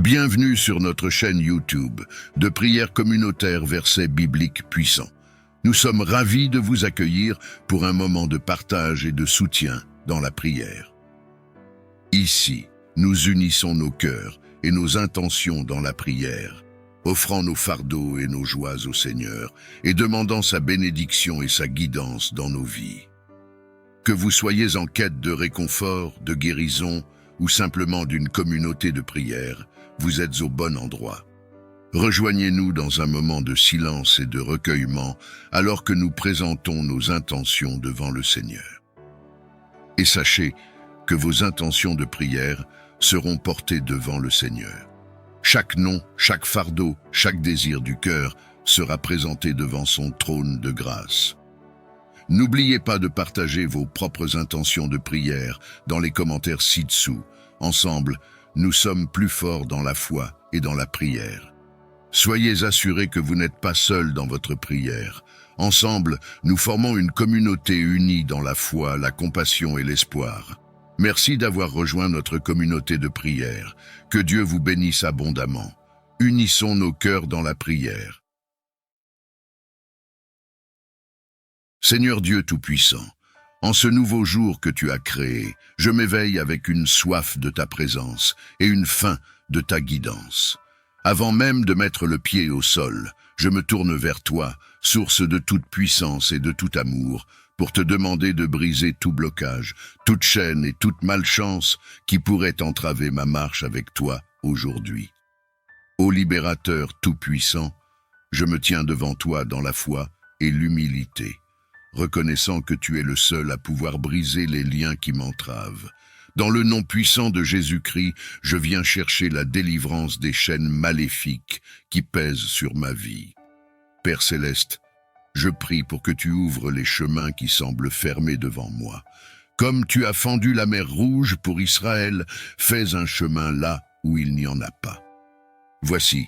Bienvenue sur notre chaîne YouTube de prières communautaires versets bibliques puissants. Nous sommes ravis de vous accueillir pour un moment de partage et de soutien dans la prière. Ici, nous unissons nos cœurs et nos intentions dans la prière, offrant nos fardeaux et nos joies au Seigneur et demandant sa bénédiction et sa guidance dans nos vies. Que vous soyez en quête de réconfort, de guérison ou simplement d'une communauté de prière, vous êtes au bon endroit. Rejoignez-nous dans un moment de silence et de recueillement alors que nous présentons nos intentions devant le Seigneur. Et sachez que vos intentions de prière seront portées devant le Seigneur. Chaque nom, chaque fardeau, chaque désir du cœur sera présenté devant son trône de grâce. N'oubliez pas de partager vos propres intentions de prière dans les commentaires ci-dessous. Ensemble, nous sommes plus forts dans la foi et dans la prière. Soyez assurés que vous n'êtes pas seuls dans votre prière. Ensemble, nous formons une communauté unie dans la foi, la compassion et l'espoir. Merci d'avoir rejoint notre communauté de prière. Que Dieu vous bénisse abondamment. Unissons nos cœurs dans la prière. Seigneur Dieu Tout-Puissant, en ce nouveau jour que tu as créé, je m'éveille avec une soif de ta présence et une faim de ta guidance. Avant même de mettre le pied au sol, je me tourne vers toi, source de toute puissance et de tout amour, pour te demander de briser tout blocage, toute chaîne et toute malchance qui pourrait entraver ma marche avec toi aujourd'hui. Ô libérateur tout-puissant, je me tiens devant toi dans la foi et l'humilité, reconnaissant que tu es le seul à pouvoir briser les liens qui m'entravent. Dans le nom puissant de Jésus-Christ, je viens chercher la délivrance des chaînes maléfiques qui pèsent sur ma vie. Père Céleste, je prie pour que tu ouvres les chemins qui semblent fermés devant moi. Comme tu as fendu la mer Rouge pour Israël, fais un chemin là où il n'y en a pas. Voici,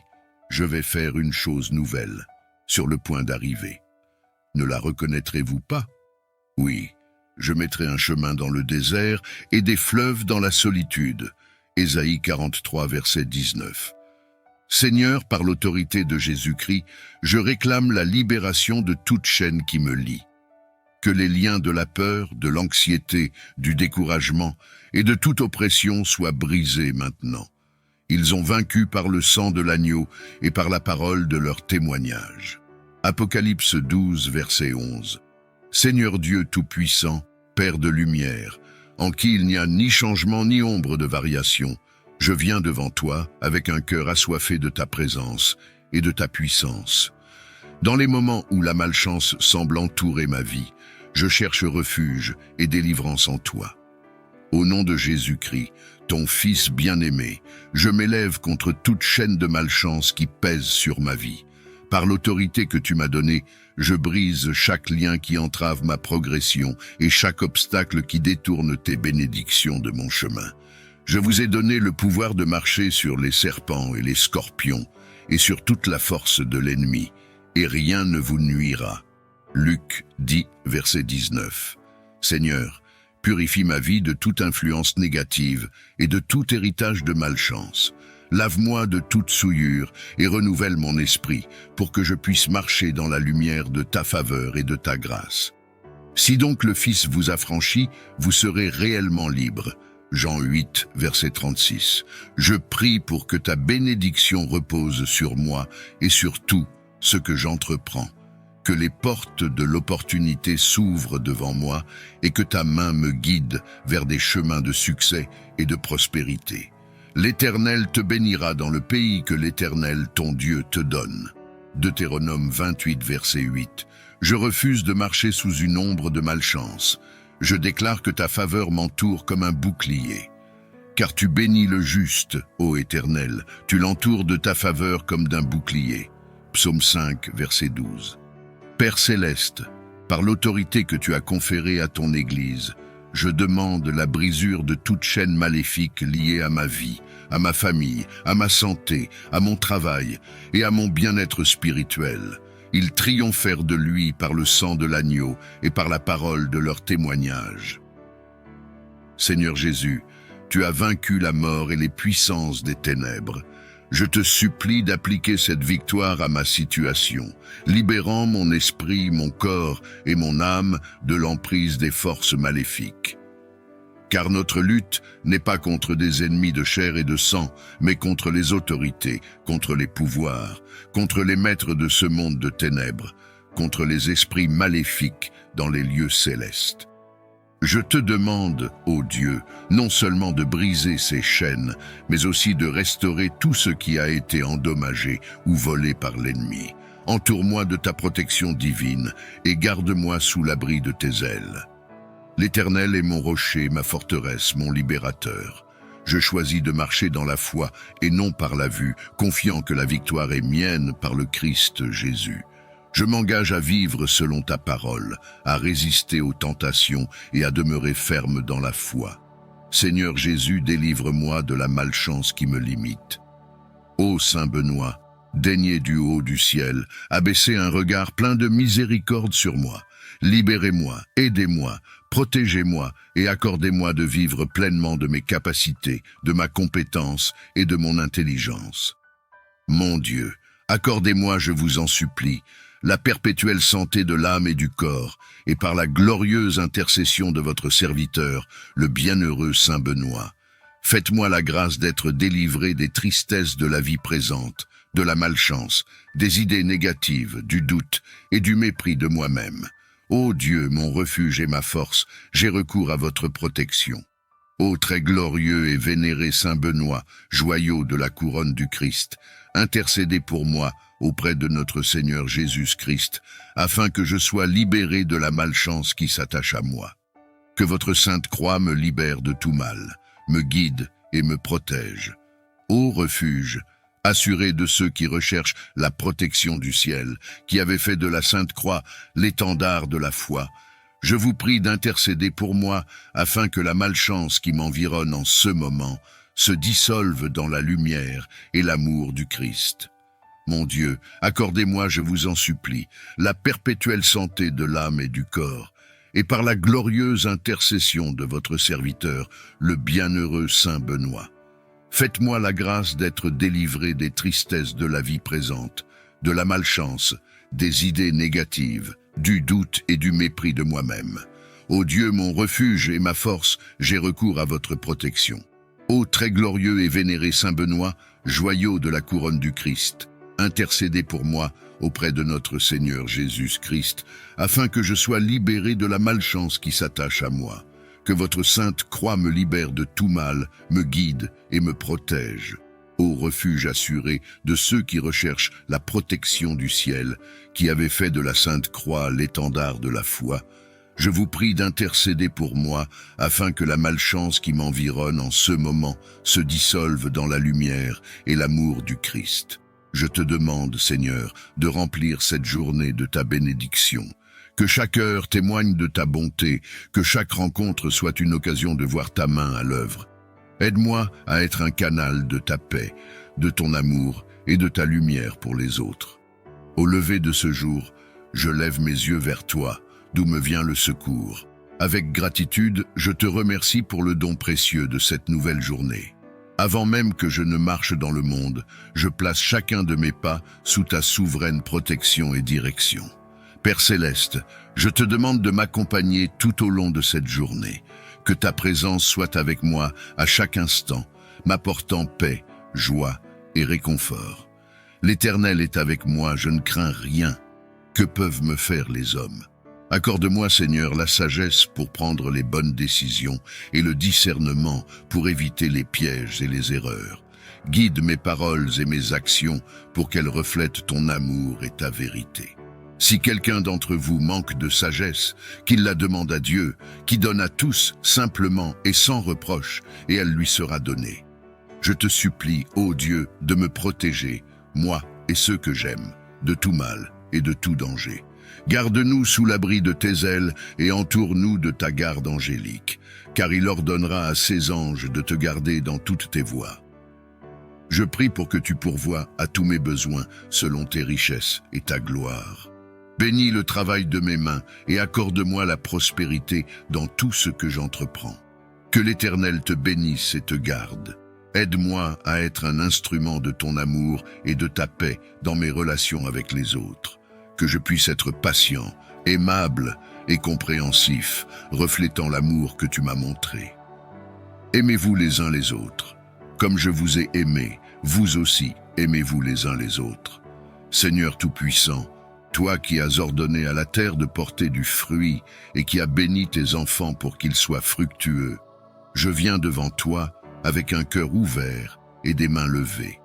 je vais faire une chose nouvelle, sur le point d'arriver. Ne la reconnaîtrez-vous pas? Oui, je mettrai un chemin dans le désert et des fleuves dans la solitude. Ésaïe 43, verset 19. Seigneur, par l'autorité de Jésus-Christ, je réclame la libération de toute chaîne qui me lie. Que les liens de la peur, de l'anxiété, du découragement et de toute oppression soient brisés maintenant. Ils ont vaincu par le sang de l'agneau et par la parole de leur témoignage. Apocalypse 12, verset 11. Seigneur Dieu Tout-Puissant, Père de lumière, en qui il n'y a ni changement ni ombre de variation, je viens devant toi avec un cœur assoiffé de ta présence et de ta puissance. Dans les moments où la malchance semble entourer ma vie, je cherche refuge et délivrance en toi. Au nom de Jésus-Christ, ton Fils bien-aimé, je m'élève contre toute chaîne de malchance qui pèse sur ma vie. Par l'autorité que tu m'as donnée, je brise chaque lien qui entrave ma progression et chaque obstacle qui détourne tes bénédictions de mon chemin. Je vous ai donné le pouvoir de marcher sur les serpents et les scorpions et sur toute la force de l'ennemi, et rien ne vous nuira. Luc 10, verset 19. Seigneur, purifie ma vie de toute influence négative et de tout héritage de malchance. Lave-moi de toute souillure et renouvelle mon esprit pour que je puisse marcher dans la lumière de ta faveur et de ta grâce. Si donc le Fils vous affranchit, vous serez réellement libre. Jean 8, verset 36. Je prie pour que ta bénédiction repose sur moi et sur tout ce que j'entreprends. Que les portes de l'opportunité s'ouvrent devant moi et que ta main me guide vers des chemins de succès et de prospérité. L'Éternel te bénira dans le pays que l'Éternel, ton Dieu, te donne. Deutéronome 28, verset 8. Je refuse de marcher sous une ombre de malchance. Je déclare que ta faveur m'entoure comme un bouclier. Car tu bénis le juste, ô Éternel, tu l'entoures de ta faveur comme d'un bouclier. Psaume 5, verset 12. Père Céleste, par l'autorité que tu as conférée à ton Église, je demande la brisure de toute chaîne maléfique liée à ma vie, à ma famille, à ma santé, à mon travail et à mon bien-être spirituel. Ils triomphèrent de lui par le sang de l'agneau et par la parole de leur témoignage. Seigneur Jésus, tu as vaincu la mort et les puissances des ténèbres. Je te supplie d'appliquer cette victoire à ma situation, libérant mon esprit, mon corps et mon âme de l'emprise des forces maléfiques. Car notre lutte n'est pas contre des ennemis de chair et de sang, mais contre les autorités, contre les pouvoirs, contre les maîtres de ce monde de ténèbres, contre les esprits maléfiques dans les lieux célestes. Je te demande, ô Dieu, non seulement de briser ces chaînes, mais aussi de restaurer tout ce qui a été endommagé ou volé par l'ennemi. Entoure-moi de ta protection divine et garde-moi sous l'abri de tes ailes. L'Éternel est mon rocher, ma forteresse, mon libérateur. Je choisis de marcher dans la foi et non par la vue, confiant que la victoire est mienne par le Christ Jésus. Je m'engage à vivre selon ta parole, à résister aux tentations et à demeurer ferme dans la foi. Seigneur Jésus, délivre-moi de la malchance qui me limite. Ô Saint Benoît, daignez du haut du ciel abaisser un regard plein de miséricorde sur moi. Libérez-moi, aidez-moi, protégez-moi et accordez-moi de vivre pleinement de mes capacités, de ma compétence et de mon intelligence. Mon Dieu, accordez-moi, je vous en supplie, la perpétuelle santé de l'âme et du corps, et par la glorieuse intercession de votre serviteur, le bienheureux Saint Benoît. Faites-moi la grâce d'être délivré des tristesses de la vie présente, de la malchance, des idées négatives, du doute et du mépris de moi-même. Ô Dieu, mon refuge et ma force, j'ai recours à votre protection. Ô très glorieux et vénéré Saint Benoît, joyau de la couronne du Christ, intercédez pour moi auprès de notre Seigneur Jésus-Christ, afin que je sois libéré de la malchance qui s'attache à moi. Que votre sainte croix me libère de tout mal, me guide et me protège. Ô refuge, assuré de ceux qui recherchent la protection du ciel, qui avaient fait de la sainte croix l'étendard de la foi, je vous prie d'intercéder pour moi, afin que la malchance qui m'environne en ce moment se dissolve dans la lumière et l'amour du Christ. Mon Dieu, accordez-moi, je vous en supplie, la perpétuelle santé de l'âme et du corps, et par la glorieuse intercession de votre serviteur, le bienheureux Saint Benoît. Faites-moi la grâce d'être délivré des tristesses de la vie présente, de la malchance, des idées négatives, du doute et du mépris de moi-même. Ô Dieu, mon refuge et ma force, j'ai recours à votre protection. Ô très glorieux et vénéré Saint Benoît, joyau de la couronne du Christ, intercédez pour moi auprès de notre Seigneur Jésus-Christ, afin que je sois libéré de la malchance qui s'attache à moi. Que votre sainte croix me libère de tout mal, me guide et me protège. Ô refuge assuré de ceux qui recherchent la protection du ciel, qui avaient fait de la sainte croix l'étendard de la foi, je vous prie d'intercéder pour moi, afin que la malchance qui m'environne en ce moment se dissolve dans la lumière et l'amour du Christ. Je te demande, Seigneur, de remplir cette journée de ta bénédiction. Que chaque heure témoigne de ta bonté, que chaque rencontre soit une occasion de voir ta main à l'œuvre. Aide-moi à être un canal de ta paix, de ton amour et de ta lumière pour les autres. Au lever de ce jour, je lève mes yeux vers toi, d'où me vient le secours. Avec gratitude, je te remercie pour le don précieux de cette nouvelle journée. Avant même que je ne marche dans le monde, je place chacun de mes pas sous ta souveraine protection et direction. Père Céleste, je te demande de m'accompagner tout au long de cette journée. Que ta présence soit avec moi à chaque instant, m'apportant paix, joie et réconfort. L'Éternel est avec moi, je ne crains rien. Que peuvent me faire les hommes? Accorde-moi, Seigneur, la sagesse pour prendre les bonnes décisions et le discernement pour éviter les pièges et les erreurs. Guide mes paroles et mes actions pour qu'elles reflètent ton amour et ta vérité. Si quelqu'un d'entre vous manque de sagesse, qu'il la demande à Dieu, qui donne à tous simplement et sans reproche, et elle lui sera donnée. Je te supplie, ô Dieu, de me protéger, moi et ceux que j'aime, de tout mal et de tout danger. Garde-nous sous l'abri de tes ailes et entoure-nous de ta garde angélique, car il ordonnera à ses anges de te garder dans toutes tes voies. Je prie pour que tu pourvoies à tous mes besoins selon tes richesses et ta gloire. Bénis le travail de mes mains et accorde-moi la prospérité dans tout ce que j'entreprends. Que l'Éternel te bénisse et te garde. Aide-moi à être un instrument de ton amour et de ta paix dans mes relations avec les autres. Que je puisse être patient, aimable et compréhensif, reflétant l'amour que tu m'as montré. Aimez-vous les uns les autres. Comme je vous ai aimé, vous aussi, aimez-vous les uns les autres. Seigneur Tout-Puissant, toi qui as ordonné à la terre de porter du fruit et qui as béni tes enfants pour qu'ils soient fructueux, je viens devant toi avec un cœur ouvert et des mains levées.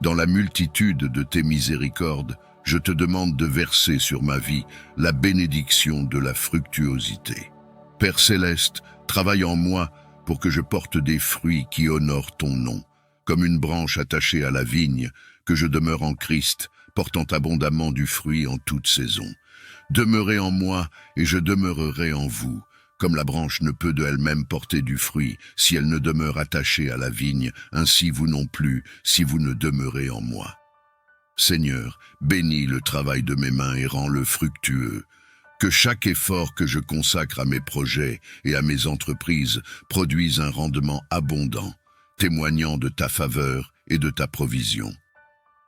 Dans la multitude de tes miséricordes, je te demande de verser sur ma vie la bénédiction de la fructuosité. Père céleste, travaille en moi pour que je porte des fruits qui honorent ton nom, comme une branche attachée à la vigne, que je demeure en Christ, portant abondamment du fruit en toute saison. Demeurez en moi et je demeurerai en vous, comme la branche ne peut de elle-même porter du fruit si elle ne demeure attachée à la vigne, ainsi vous non plus si vous ne demeurez en moi. Seigneur, bénis le travail de mes mains et rends-le fructueux. Que chaque effort que je consacre à mes projets et à mes entreprises produise un rendement abondant, témoignant de ta faveur et de ta provision.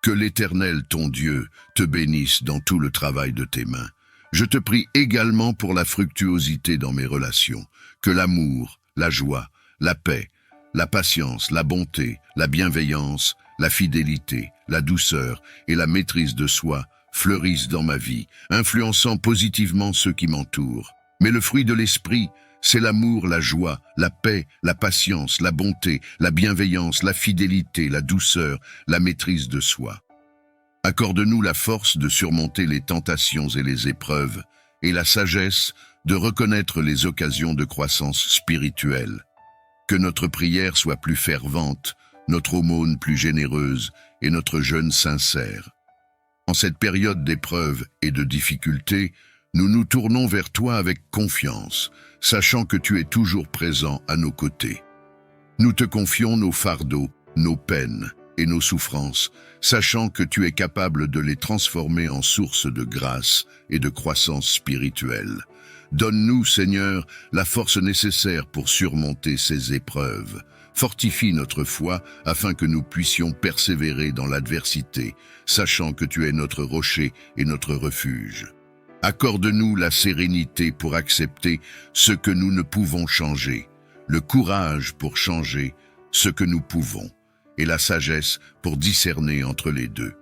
Que l'Éternel, ton Dieu, te bénisse dans tout le travail de tes mains. Je te prie également pour la fructuosité dans mes relations, que l'amour, la joie, la paix, la patience, la bonté, la bienveillance, la fidélité, la douceur et la maîtrise de soi fleurissent dans ma vie, influençant positivement ceux qui m'entourent. Mais le fruit de l'esprit, c'est l'amour, la joie, la paix, la patience, la bonté, la bienveillance, la fidélité, la douceur, la maîtrise de soi. Accorde-nous la force de surmonter les tentations et les épreuves, et la sagesse de reconnaître les occasions de croissance spirituelle. Que notre prière soit plus fervente, notre aumône plus généreuse et notre jeûne sincère. En cette période d'épreuves et de difficultés, nous nous tournons vers toi avec confiance, sachant que tu es toujours présent à nos côtés. Nous te confions nos fardeaux, nos peines et nos souffrances, sachant que tu es capable de les transformer en source de grâce et de croissance spirituelle. Donne-nous, Seigneur, la force nécessaire pour surmonter ces épreuves. Fortifie notre foi afin que nous puissions persévérer dans l'adversité, sachant que tu es notre rocher et notre refuge. Accorde-nous la sérénité pour accepter ce que nous ne pouvons changer, le courage pour changer ce que nous pouvons, et la sagesse pour discerner entre les deux.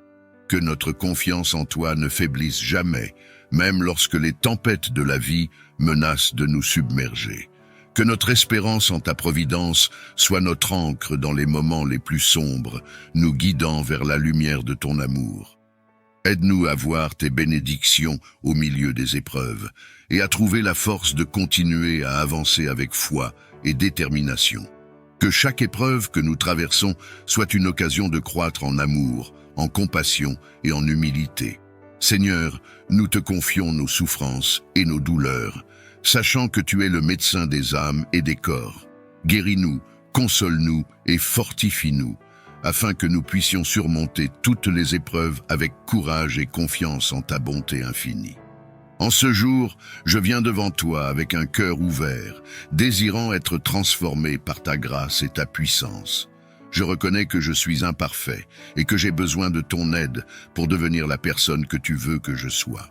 Que notre confiance en toi ne faiblisse jamais, même lorsque les tempêtes de la vie menacent de nous submerger. Que notre espérance en ta providence soit notre ancre dans les moments les plus sombres, nous guidant vers la lumière de ton amour. Aide-nous à voir tes bénédictions au milieu des épreuves et à trouver la force de continuer à avancer avec foi et détermination. Que chaque épreuve que nous traversons soit une occasion de croître en amour, en compassion et en humilité. Seigneur, nous te confions nos souffrances et nos douleurs, sachant que tu es le médecin des âmes et des corps. Guéris-nous, console-nous et fortifie-nous, afin que nous puissions surmonter toutes les épreuves avec courage et confiance en ta bonté infinie. En ce jour, je viens devant toi avec un cœur ouvert, désirant être transformé par ta grâce et ta puissance. Je reconnais que je suis imparfait et que j'ai besoin de ton aide pour devenir la personne que tu veux que je sois.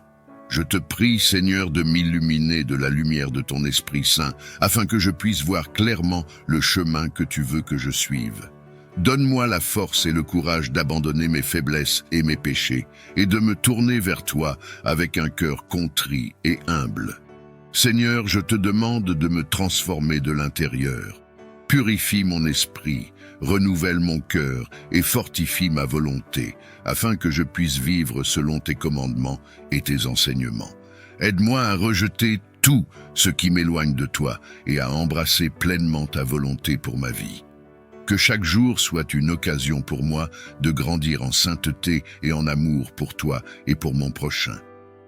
Je te prie, Seigneur, de m'illuminer de la lumière de ton Esprit Saint, afin que je puisse voir clairement le chemin que tu veux que je suive. Donne-moi la force et le courage d'abandonner mes faiblesses et mes péchés, et de me tourner vers toi avec un cœur contrit et humble. Seigneur, je te demande de me transformer de l'intérieur. Purifie mon esprit, renouvelle mon cœur et fortifie ma volonté, afin que je puisse vivre selon tes commandements et tes enseignements. Aide-moi à rejeter tout ce qui m'éloigne de toi et à embrasser pleinement ta volonté pour ma vie. Que chaque jour soit une occasion pour moi de grandir en sainteté et en amour pour toi et pour mon prochain.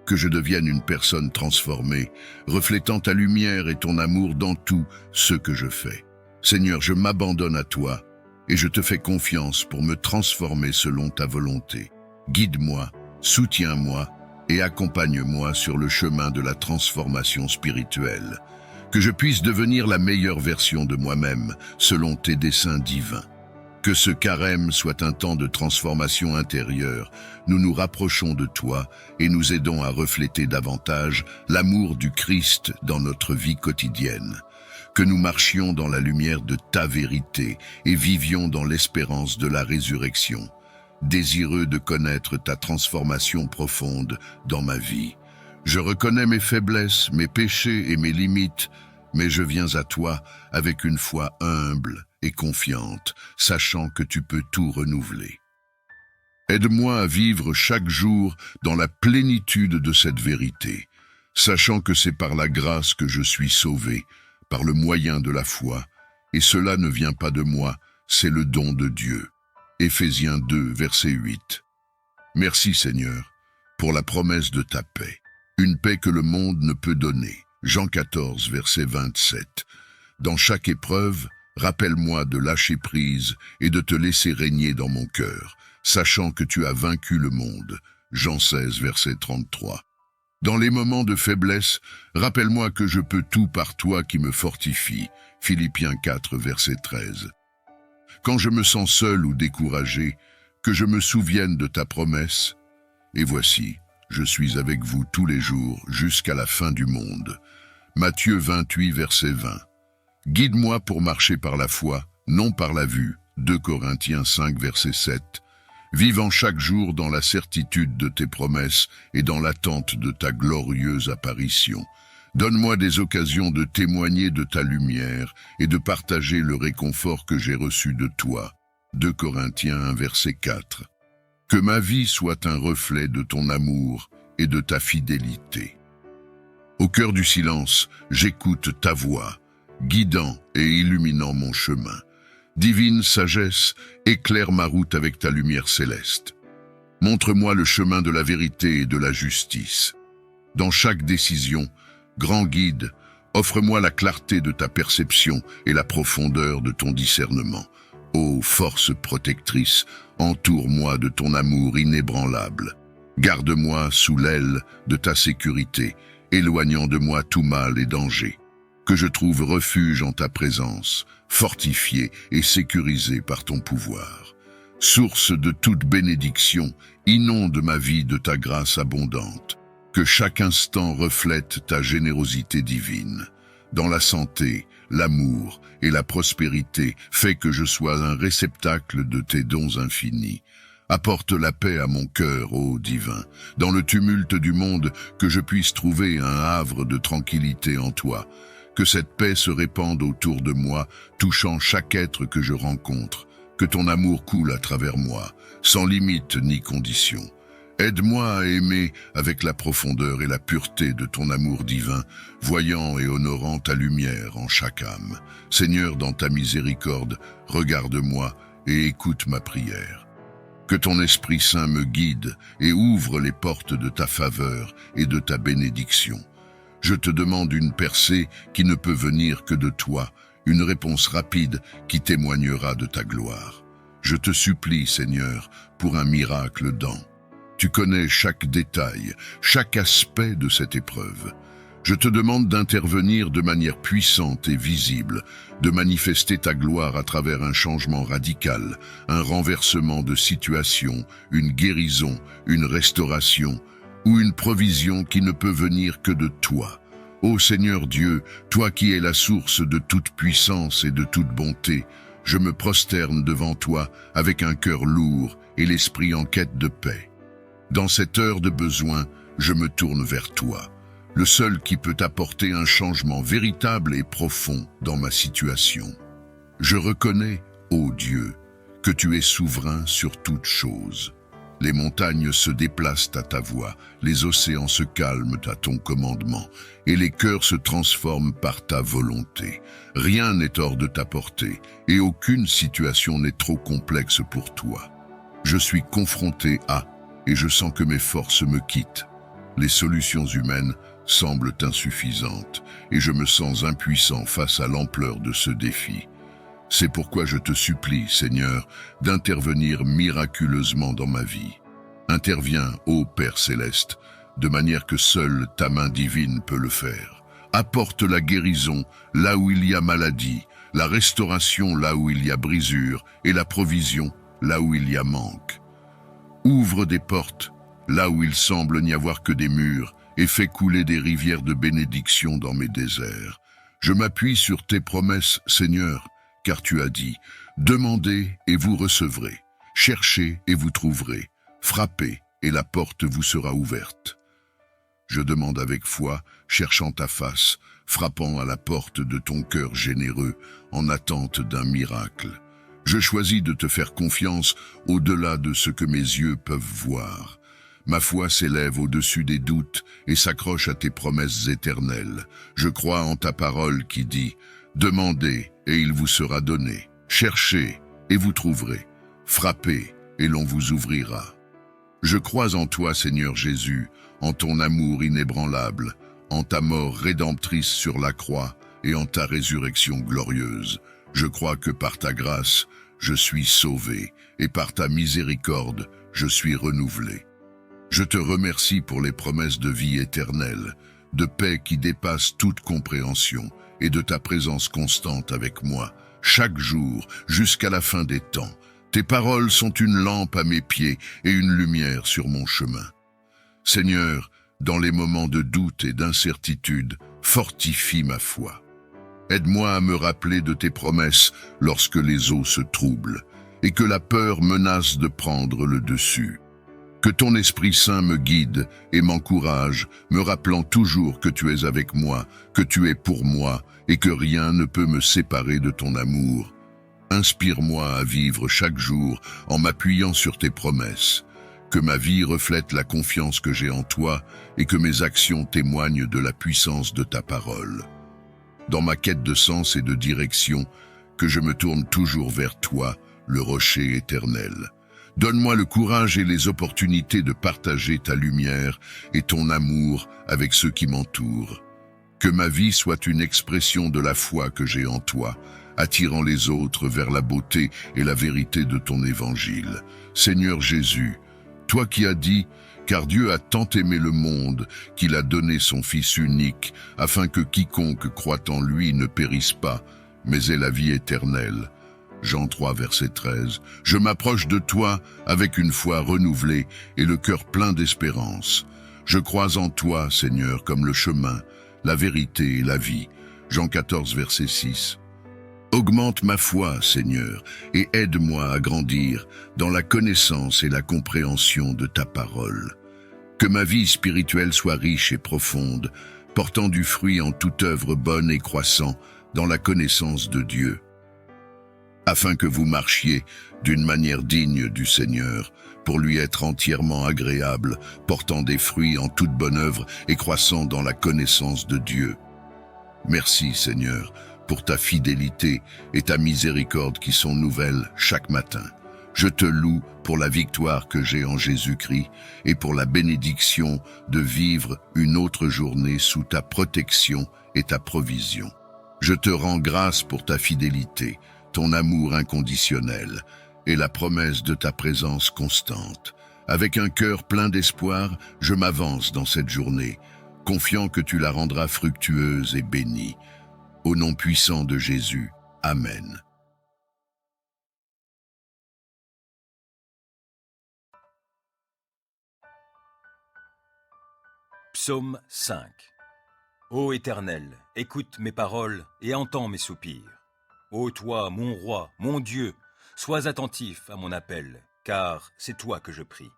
Que je devienne une personne transformée, reflétant ta lumière et ton amour dans tout ce que je fais. Seigneur, je m'abandonne à toi et je te fais confiance pour me transformer selon ta volonté. Guide-moi, soutiens-moi et accompagne-moi sur le chemin de la transformation spirituelle. que je puisse devenir la meilleure version de moi-même, selon tes desseins divins. Que ce carême soit un temps de transformation intérieure, nous nous rapprochons de toi et nous aidons à refléter davantage l'amour du Christ dans notre vie quotidienne. Que nous marchions dans la lumière de ta vérité et vivions dans l'espérance de la résurrection, désireux de connaître ta transformation profonde dans ma vie. Je reconnais mes faiblesses, mes péchés et mes limites, mais je viens à toi avec une foi humble et confiante, sachant que tu peux tout renouveler. Aide-moi à vivre chaque jour dans la plénitude de cette vérité, sachant que c'est par la grâce que je suis sauvé, par le moyen de la foi, et cela ne vient pas de moi, c'est le don de Dieu. Éphésiens 2, verset 8. Merci Seigneur, pour la promesse de ta paix, une paix que le monde ne peut donner. Jean 14, verset 27. Dans chaque épreuve, rappelle-moi de lâcher prise et de te laisser régner dans mon cœur, sachant que tu as vaincu le monde. Jean 16, verset 33. Dans les moments de faiblesse, rappelle-moi que je peux tout par toi qui me fortifie. Philippiens 4, verset 13. Quand je me sens seul ou découragé, que je me souvienne de ta promesse. Et voici, je suis avec vous tous les jours jusqu'à la fin du monde. Matthieu 28, verset 20. Guide-moi pour marcher par la foi, non par la vue. 2 Corinthiens 5, verset 7. Vivant chaque jour dans la certitude de tes promesses et dans l'attente de ta glorieuse apparition. Donne-moi des occasions de témoigner de ta lumière et de partager le réconfort que j'ai reçu de toi. 2 Corinthiens 1, verset 4. Que ma vie soit un reflet de ton amour et de ta fidélité. Au cœur du silence, j'écoute ta voix, guidant et illuminant mon chemin. Divine sagesse, éclaire ma route avec ta lumière céleste. Montre-moi le chemin de la vérité et de la justice. Dans chaque décision, grand guide, offre-moi la clarté de ta perception et la profondeur de ton discernement. Ô force protectrice, entoure-moi de ton amour inébranlable. Garde-moi sous l'aile de ta sécurité, éloignant de moi tout mal et danger. Que je trouve refuge en ta présence, fortifié et sécurisé par ton pouvoir. Source de toute bénédiction, inonde ma vie de ta grâce abondante. Que chaque instant reflète ta générosité divine. Dans la santé, l'amour et la prospérité, fais que je sois un réceptacle de tes dons infinis. Apporte la paix à mon cœur, ô divin. Dans le tumulte du monde, que je puisse trouver un havre de tranquillité en toi. Que cette paix se répande autour de moi, touchant chaque être que je rencontre. Que ton amour coule à travers moi, sans limite ni condition. Aide-moi à aimer avec la profondeur et la pureté de ton amour divin, voyant et honorant ta lumière en chaque âme. Seigneur, dans ta miséricorde, regarde-moi et écoute ma prière. Que ton Esprit Saint me guide et ouvre les portes de ta faveur et de ta bénédiction. Je te demande une percée qui ne peut venir que de toi, une réponse rapide qui témoignera de ta gloire. Je te supplie, Seigneur, pour un miracle dans. Tu connais chaque détail, chaque aspect de cette épreuve. Je te demande d'intervenir de manière puissante et visible, de manifester ta gloire à travers un changement radical, un renversement de situation, une guérison, une restauration ou une provision qui ne peut venir que de toi. Ô Seigneur Dieu, toi qui es la source de toute puissance et de toute bonté, je me prosterne devant toi avec un cœur lourd et l'esprit en quête de paix. Dans cette heure de besoin, je me tourne vers toi, le seul qui peut apporter un changement véritable et profond dans ma situation. Je reconnais, ô Dieu, que tu es souverain sur toutes choses. Les montagnes se déplacent à ta voix, les océans se calment à ton commandement, et les cœurs se transforment par ta volonté. Rien n'est hors de ta portée, et aucune situation n'est trop complexe pour toi. Je suis confronté à, et je sens que mes forces me quittent. Les solutions humaines semblent insuffisantes, et je me sens impuissant face à l'ampleur de ce défi. C'est pourquoi je te supplie, Seigneur, d'intervenir miraculeusement dans ma vie. Interviens, ô Père céleste, de manière que seule ta main divine peut le faire. Apporte la guérison là où il y a maladie, la restauration là où il y a brisure et la provision là où il y a manque. Ouvre des portes là où il semble n'y avoir que des murs et fais couler des rivières de bénédiction dans mes déserts. Je m'appuie sur tes promesses, Seigneur, car tu as dit, demandez et vous recevrez, cherchez et vous trouverez, frappez et la porte vous sera ouverte. Je demande avec foi, cherchant ta face, frappant à la porte de ton cœur généreux, en attente d'un miracle. Je choisis de te faire confiance au-delà de ce que mes yeux peuvent voir. Ma foi s'élève au-dessus des doutes et s'accroche à tes promesses éternelles. Je crois en ta parole qui dit « Demandez et il vous sera donné. Cherchez et vous trouverez. Frappez et l'on vous ouvrira. » Je crois en toi, Seigneur Jésus, en ton amour inébranlable, en ta mort rédemptrice sur la croix et en ta résurrection glorieuse. Je crois que par ta grâce, je suis sauvé et par ta miséricorde, je suis renouvelé. Je te remercie pour les promesses de vie éternelle, de paix qui dépasse toute compréhension et de ta présence constante avec moi, chaque jour jusqu'à la fin des temps. Tes paroles sont une lampe à mes pieds et une lumière sur mon chemin. Seigneur, dans les moments de doute et d'incertitude, fortifie ma foi. Aide-moi à me rappeler de tes promesses lorsque les eaux se troublent et que la peur menace de prendre le dessus. Que ton Esprit Saint me guide et m'encourage, me rappelant toujours que tu es avec moi, que tu es pour moi et que rien ne peut me séparer de ton amour. Inspire-moi à vivre chaque jour en m'appuyant sur tes promesses. Que ma vie reflète la confiance que j'ai en toi et que mes actions témoignent de la puissance de ta parole. Dans ma quête de sens et de direction, que je me tourne toujours vers toi, le rocher éternel. Donne-moi le courage et les opportunités de partager ta lumière et ton amour avec ceux qui m'entourent. Que ma vie soit une expression de la foi que j'ai en toi, attirant les autres vers la beauté et la vérité de ton évangile. Seigneur Jésus, toi qui as dit « Car Dieu a tant aimé le monde qu'il a donné son Fils unique, afin que quiconque croit en lui ne périsse pas, mais ait la vie éternelle. » Jean 3, verset 13. Je m'approche de toi avec une foi renouvelée et le cœur plein d'espérance. Je crois en toi, Seigneur, comme le chemin, la vérité et la vie. Jean 14, verset 6. Augmente ma foi, Seigneur, et aide-moi à grandir dans la connaissance et la compréhension de ta parole. Que ma vie spirituelle soit riche et profonde, portant du fruit en toute œuvre bonne et croissant dans la connaissance de Dieu. Afin que vous marchiez d'une manière digne du Seigneur, pour lui être entièrement agréable, portant des fruits en toute bonne œuvre et croissant dans la connaissance de Dieu. Merci, Seigneur, pour ta fidélité et ta miséricorde qui sont nouvelles chaque matin. Je te loue pour la victoire que j'ai en Jésus-Christ et pour la bénédiction de vivre une autre journée sous ta protection et ta provision. Je te rends grâce pour ta fidélité, ton amour inconditionnel et la promesse de ta présence constante. Avec un cœur plein d'espoir, je m'avance dans cette journée, confiant que tu la rendras fructueuse et bénie. Au nom puissant de Jésus. Amen. Psaume 5. Ô Éternel, écoute mes paroles et entends mes soupirs. Ô toi, mon roi, mon Dieu, sois attentif à mon appel, car c'est toi que je prie.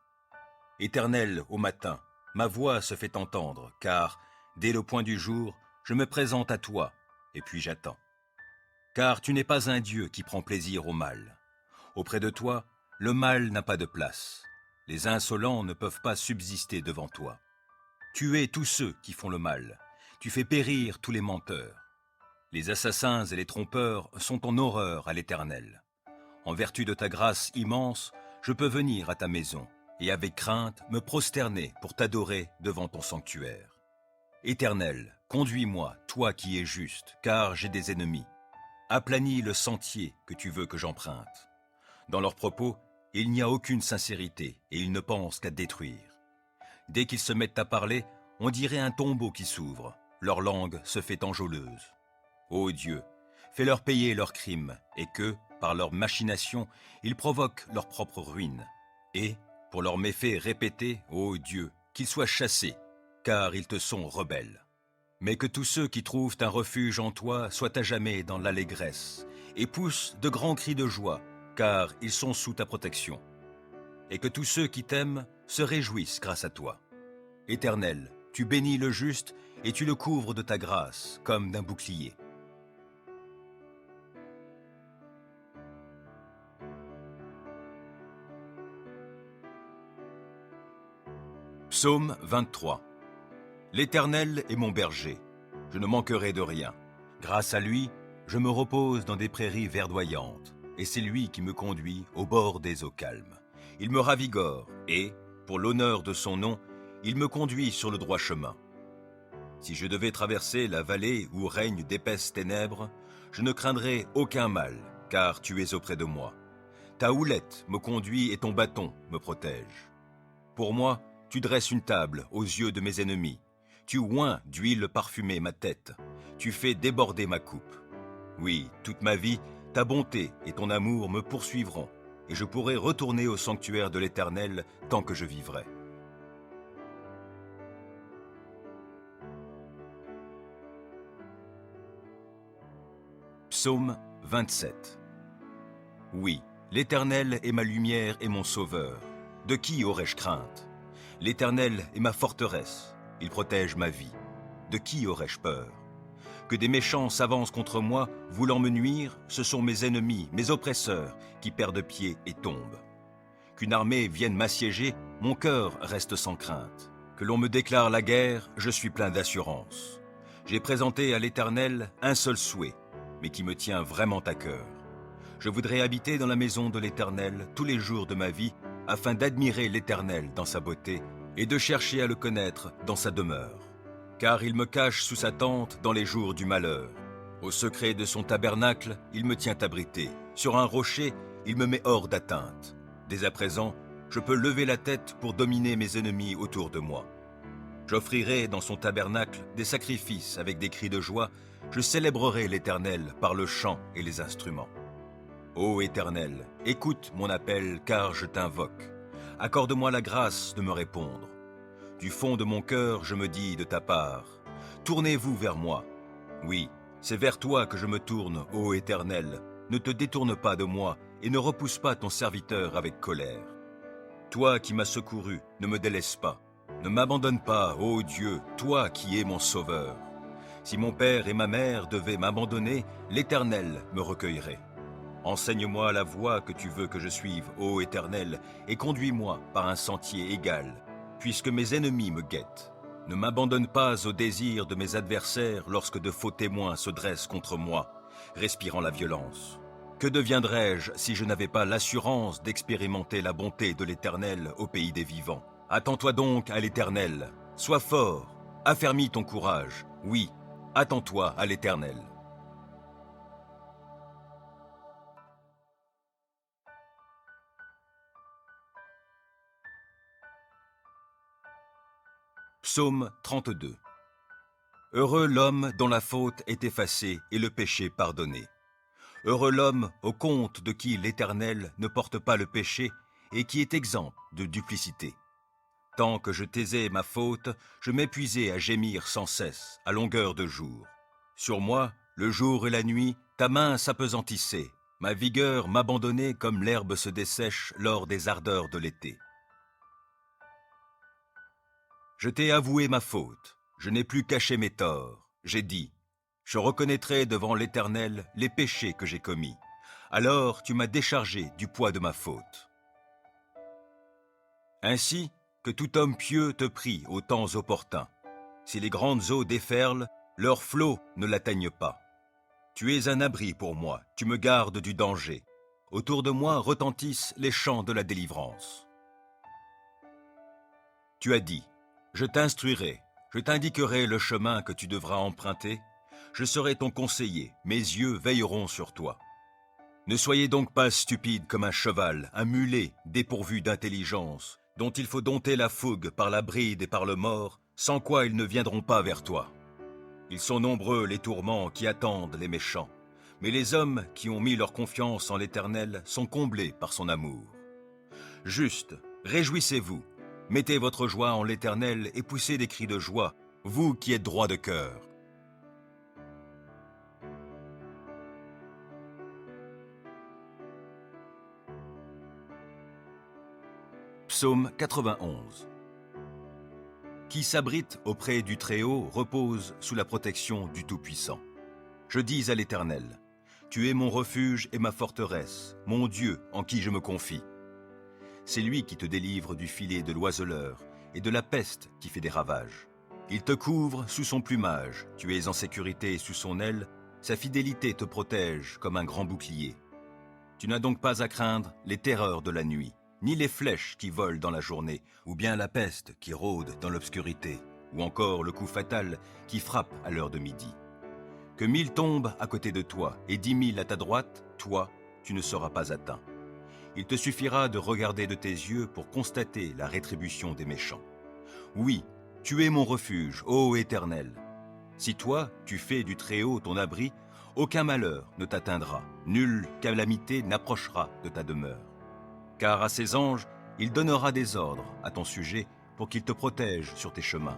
Éternel, au matin, ma voix se fait entendre, car, dès le point du jour, je me présente à toi, et puis j'attends. Car tu n'es pas un Dieu qui prend plaisir au mal. Auprès de toi, le mal n'a pas de place. Les insolents ne peuvent pas subsister devant toi. Tu hais tous ceux qui font le mal. Tu fais périr tous les menteurs. Les assassins et les trompeurs sont en horreur à l'Éternel. En vertu de ta grâce immense, je peux venir à ta maison et avec crainte me prosterner pour t'adorer devant ton sanctuaire. Éternel, conduis-moi, toi qui es juste, car j'ai des ennemis. Aplanis le sentier que tu veux que j'emprunte. Dans leurs propos, il n'y a aucune sincérité et ils ne pensent qu'à détruire. Dès qu'ils se mettent à parler, on dirait un tombeau qui s'ouvre. leur langue se fait enjôleuse. Ô Dieu, fais-leur payer leurs crimes, et que, par leurs machinations, ils provoquent leur propre ruine. Et, pour leurs méfaits répétés, ô Dieu, qu'ils soient chassés, car ils te sont rebelles. Mais que tous ceux qui trouvent un refuge en toi soient à jamais dans l'allégresse, et poussent de grands cris de joie, car ils sont sous ta protection. Et que tous ceux qui t'aiment se réjouissent grâce à toi. Éternel, tu bénis le juste et tu le couvres de ta grâce, comme d'un bouclier. Psaume 23. L'Éternel est mon berger, je ne manquerai de rien. Grâce à lui, je me repose dans des prairies verdoyantes, et c'est lui qui me conduit au bord des eaux calmes. Il me ravigore, et, pour l'honneur de son nom, il me conduit sur le droit chemin. Si je devais traverser la vallée où règnent d'épaisses ténèbres, je ne craindrai aucun mal, car tu es auprès de moi. Ta houlette me conduit et ton bâton me protège. Pour moi, tu dresses une table aux yeux de mes ennemis. Tu oins d'huile parfumée ma tête. Tu fais déborder ma coupe. Oui, toute ma vie, ta bonté et ton amour me poursuivront, et je pourrai retourner au sanctuaire de l'Éternel tant que je vivrai. Psaume 27. Oui, l'Éternel est ma lumière et mon sauveur. De qui aurais-je crainte? L'Éternel est ma forteresse, il protège ma vie. De qui aurais-je peur? Que des méchants s'avancent contre moi, voulant me nuire, ce sont mes ennemis, mes oppresseurs, qui perdent pied et tombent. Qu'une armée vienne m'assiéger, mon cœur reste sans crainte. Que l'on me déclare la guerre, je suis plein d'assurance. J'ai présenté à l'Éternel un seul souhait, mais qui me tient vraiment à cœur. Je voudrais habiter dans la maison de l'Éternel tous les jours de ma vie, afin d'admirer l'Éternel dans sa beauté et de chercher à le connaître dans sa demeure. Car il me cache sous sa tente dans les jours du malheur. Au secret de son tabernacle, il me tient abrité. Sur un rocher, il me met hors d'atteinte. Dès à présent, je peux lever la tête pour dominer mes ennemis autour de moi. J'offrirai dans son tabernacle des sacrifices avec des cris de joie. Je célébrerai l'Éternel par le chant et les instruments. Ô Éternel, écoute mon appel car je t'invoque. Accorde-moi la grâce de me répondre. Du fond de mon cœur, je me dis de ta part, tournez-vous vers moi. Oui, c'est vers toi que je me tourne, ô Éternel. Ne te détourne pas de moi et ne repousse pas ton serviteur avec colère. Toi qui m'as secouru, ne me délaisse pas. Ne m'abandonne pas, ô Dieu, toi qui es mon sauveur. Si mon père et ma mère devaient m'abandonner, l'Éternel me recueillerait. Enseigne-moi la voie que tu veux que je suive, ô Éternel, et conduis-moi par un sentier égal, puisque mes ennemis me guettent. Ne m'abandonne pas au désir de mes adversaires lorsque de faux témoins se dressent contre moi, respirant la violence. Que deviendrais-je si je n'avais pas l'assurance d'expérimenter la bonté de l'Éternel au pays des vivants? Attends-toi donc à l'Éternel, sois fort, affermis ton courage, oui, attends-toi à l'Éternel. Psaume 32. Heureux l'homme dont la faute est effacée et le péché pardonné. Heureux l'homme au compte de qui l'Éternel ne porte pas le péché et qui est exempt de duplicité. Tant que je taisais ma faute, je m'épuisais à gémir sans cesse, à longueur de jour. Sur moi, le jour et la nuit, ta main s'apesantissait, ma vigueur m'abandonnait comme l'herbe se dessèche lors des ardeurs de l'été. Je t'ai avoué ma faute, je n'ai plus caché mes torts. J'ai dit, je reconnaîtrai devant l'Éternel les péchés que j'ai commis. Alors tu m'as déchargé du poids de ma faute. Ainsi, que tout homme pieux te prie aux temps opportuns. Si les grandes eaux déferlent, leurs flots ne l'atteignent pas. Tu es un abri pour moi, tu me gardes du danger. Autour de moi retentissent les chants de la délivrance. Tu as dit, je t'instruirai, je t'indiquerai le chemin que tu devras emprunter. Je serai ton conseiller, mes yeux veilleront sur toi. Ne soyez donc pas stupide comme un cheval, un mulet dépourvu d'intelligence, dont il faut dompter la fougue par la bride et par le mors, sans quoi ils ne viendront pas vers toi. Ils sont nombreux les tourments qui attendent les méchants, mais les hommes qui ont mis leur confiance en l'Éternel sont comblés par son amour. Juste, réjouissez-vous, mettez votre joie en l'Éternel et poussez des cris de joie, vous qui êtes droits de cœur. Psaume 91. Qui s'abrite auprès du Très-Haut repose sous la protection du Tout-Puissant. Je dis à l'Éternel, tu es mon refuge et ma forteresse, mon Dieu en qui je me confie. C'est lui qui te délivre du filet de l'oiseleur et de la peste qui fait des ravages. Il te couvre sous son plumage, tu es en sécurité sous son aile, sa fidélité te protège comme un grand bouclier. Tu n'as donc pas à craindre les terreurs de la nuit, ni les flèches qui volent dans la journée, ou bien la peste qui rôde dans l'obscurité, ou encore le coup fatal qui frappe à l'heure de midi. Que 1000 tombent à côté de toi et 10 000 à ta droite, toi, tu ne seras pas atteint. Il te suffira de regarder de tes yeux pour constater la rétribution des méchants. Oui, tu es mon refuge, ô Éternel. Si toi, tu fais du Très-Haut ton abri, aucun malheur ne t'atteindra, nulle calamité n'approchera de ta demeure. Car à ses anges, il donnera des ordres à ton sujet pour qu'ils te protègent sur tes chemins.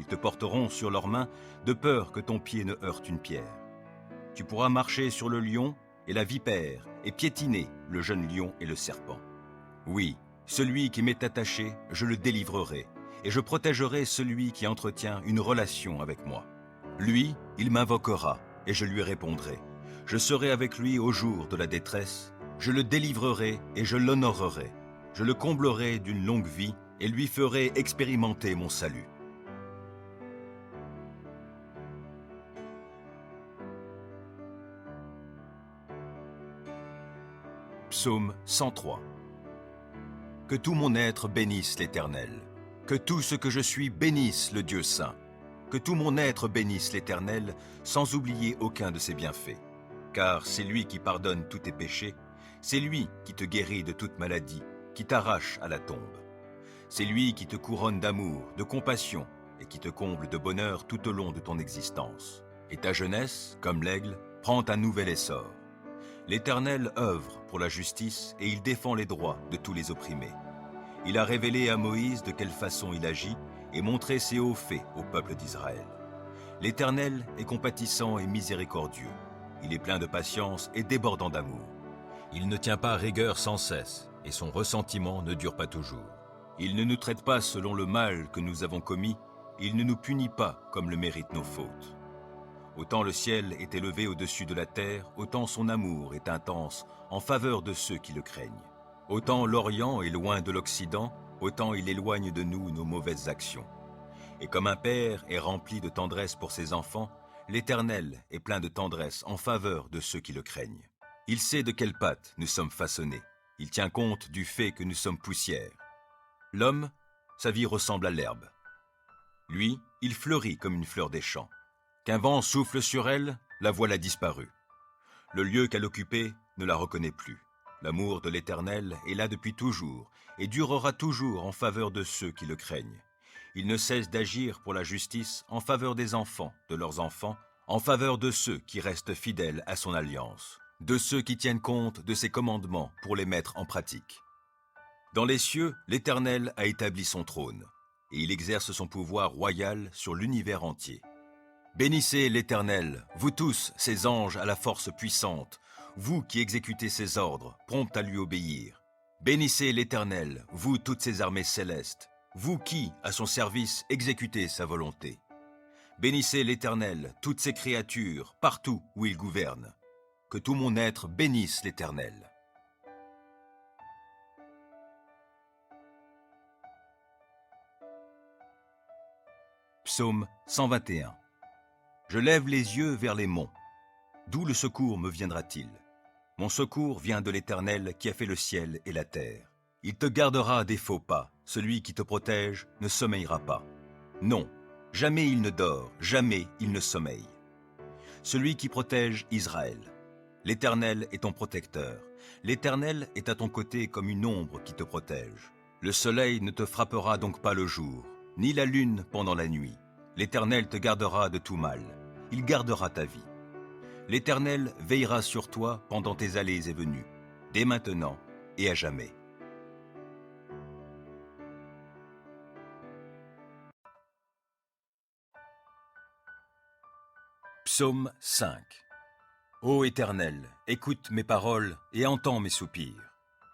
Ils te porteront sur leurs mains de peur que ton pied ne heurte une pierre. Tu pourras marcher sur le lion et la vipère et piétiner le jeune lion et le serpent. Oui, celui qui m'est attaché, je le délivrerai et je protégerai celui qui entretient une relation avec moi. Lui, il m'invoquera et je lui répondrai. Je serai avec lui au jour de la détresse. Je le délivrerai et je l'honorerai. Je le comblerai d'une longue vie et lui ferai expérimenter mon salut. Psaume 103. Que tout mon être bénisse l'Éternel. Que tout ce que je suis bénisse le Dieu saint. Que tout mon être bénisse l'Éternel, sans oublier aucun de ses bienfaits. Car c'est lui qui pardonne tous tes péchés. C'est lui qui te guérit de toute maladie, qui t'arrache à la tombe. C'est lui qui te couronne d'amour, de compassion, et qui te comble de bonheur tout au long de ton existence. Et ta jeunesse, comme l'aigle, prend un nouvel essor. L'Éternel œuvre pour la justice et il défend les droits de tous les opprimés. Il a révélé à Moïse de quelle façon il agit et montré ses hauts faits au peuple d'Israël. L'Éternel est compatissant et miséricordieux. Il est plein de patience et débordant d'amour. Il ne tient pas rigueur sans cesse, et son ressentiment ne dure pas toujours. Il ne nous traite pas selon le mal que nous avons commis, il ne nous punit pas comme le méritent nos fautes. Autant le ciel est élevé au-dessus de la terre, autant son amour est intense en faveur de ceux qui le craignent. Autant l'Orient est loin de l'Occident, autant il éloigne de nous nos mauvaises actions. Et comme un père est rempli de tendresse pour ses enfants, l'Éternel est plein de tendresse en faveur de ceux qui le craignent. Il sait de quelle pâte nous sommes façonnés. Il tient compte du fait que nous sommes poussière. L'homme, sa vie ressemble à l'herbe. Lui, il fleurit comme une fleur des champs. Qu'un vent souffle sur elle, la voilà disparue. Le lieu qu'elle occupait ne la reconnaît plus. L'amour de l'Éternel est là depuis toujours et durera toujours en faveur de ceux qui le craignent. Il ne cesse d'agir pour la justice en faveur des enfants, de leurs enfants, en faveur de ceux qui restent fidèles à son alliance, de ceux qui tiennent compte de ses commandements pour les mettre en pratique. Dans les cieux, l'Éternel a établi son trône, et il exerce son pouvoir royal sur l'univers entier. Bénissez l'Éternel, vous tous, ses anges à la force puissante, vous qui exécutez ses ordres, prompts à lui obéir. Bénissez l'Éternel, vous toutes ses armées célestes, vous qui, à son service, exécutez sa volonté. Bénissez l'Éternel, toutes ses créatures, partout où il gouverne. Que tout mon être bénisse l'Éternel. Psaume 121. Je lève les yeux vers les monts. D'où le secours me viendra-t-il? Mon secours vient de l'Éternel qui a fait le ciel et la terre. Il te gardera des faux pas. Celui qui te protège ne sommeillera pas. Non, jamais il ne dort, jamais il ne sommeille. Celui qui protège Israël. L'Éternel est ton protecteur. L'Éternel est à ton côté comme une ombre qui te protège. Le soleil ne te frappera donc pas le jour, ni la lune pendant la nuit. L'Éternel te gardera de tout mal. il gardera ta vie. L'Éternel veillera sur toi pendant tes allées et venues, dès maintenant et à jamais. Psaume 5. Ô Éternel, écoute mes paroles et entends mes soupirs.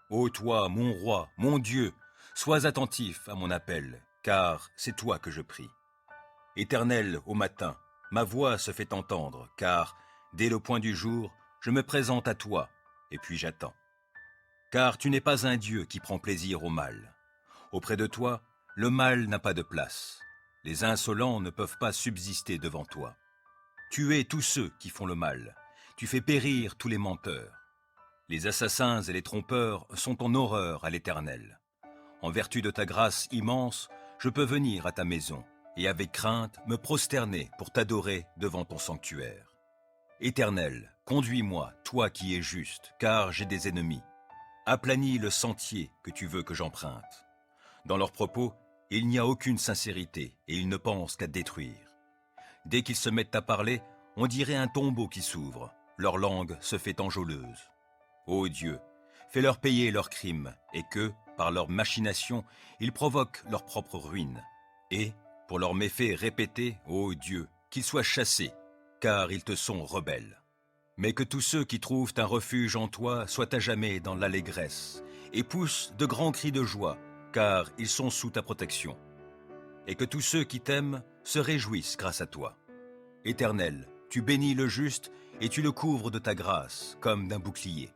Ô toi, mon roi, mon Dieu, sois attentif à mon appel, car c'est toi que je prie. Éternel, au matin, ma voix se fait entendre, car, dès le point du jour, je me présente à toi, et puis j'attends. Car tu n'es pas un Dieu qui prend plaisir au mal. Auprès de toi, le mal n'a pas de place. Les insolents ne peuvent pas subsister devant toi. Tu hais tous ceux qui font le mal. Tu fais périr tous les menteurs. Les assassins et les trompeurs sont en horreur à l'Éternel. En vertu de ta grâce immense, je peux venir à ta maison et avec crainte me prosterner pour t'adorer devant ton sanctuaire. Éternel, conduis-moi, toi qui es juste, car j'ai des ennemis. Aplanis le sentier que tu veux que j'emprunte. Dans leurs propos, il n'y a aucune sincérité et ils ne pensent qu'à détruire. Dès qu'ils se mettent à parler, on dirait un tombeau qui s'ouvre. Leur langue se fait enjôleuse. Ô Dieu, fais-leur payer leurs crimes et que, par leurs machinations, ils provoquent leur propre ruine. Et, pour leurs méfaits répétés, ô Dieu, qu'ils soient chassés, car ils te sont rebelles. Mais que tous ceux qui trouvent un refuge en toi soient à jamais dans l'allégresse et poussent de grands cris de joie, car ils sont sous ta protection. Et que tous ceux qui t'aiment se réjouissent grâce à toi. Éternel, tu bénis le juste et tu le couvres de ta grâce comme d'un bouclier.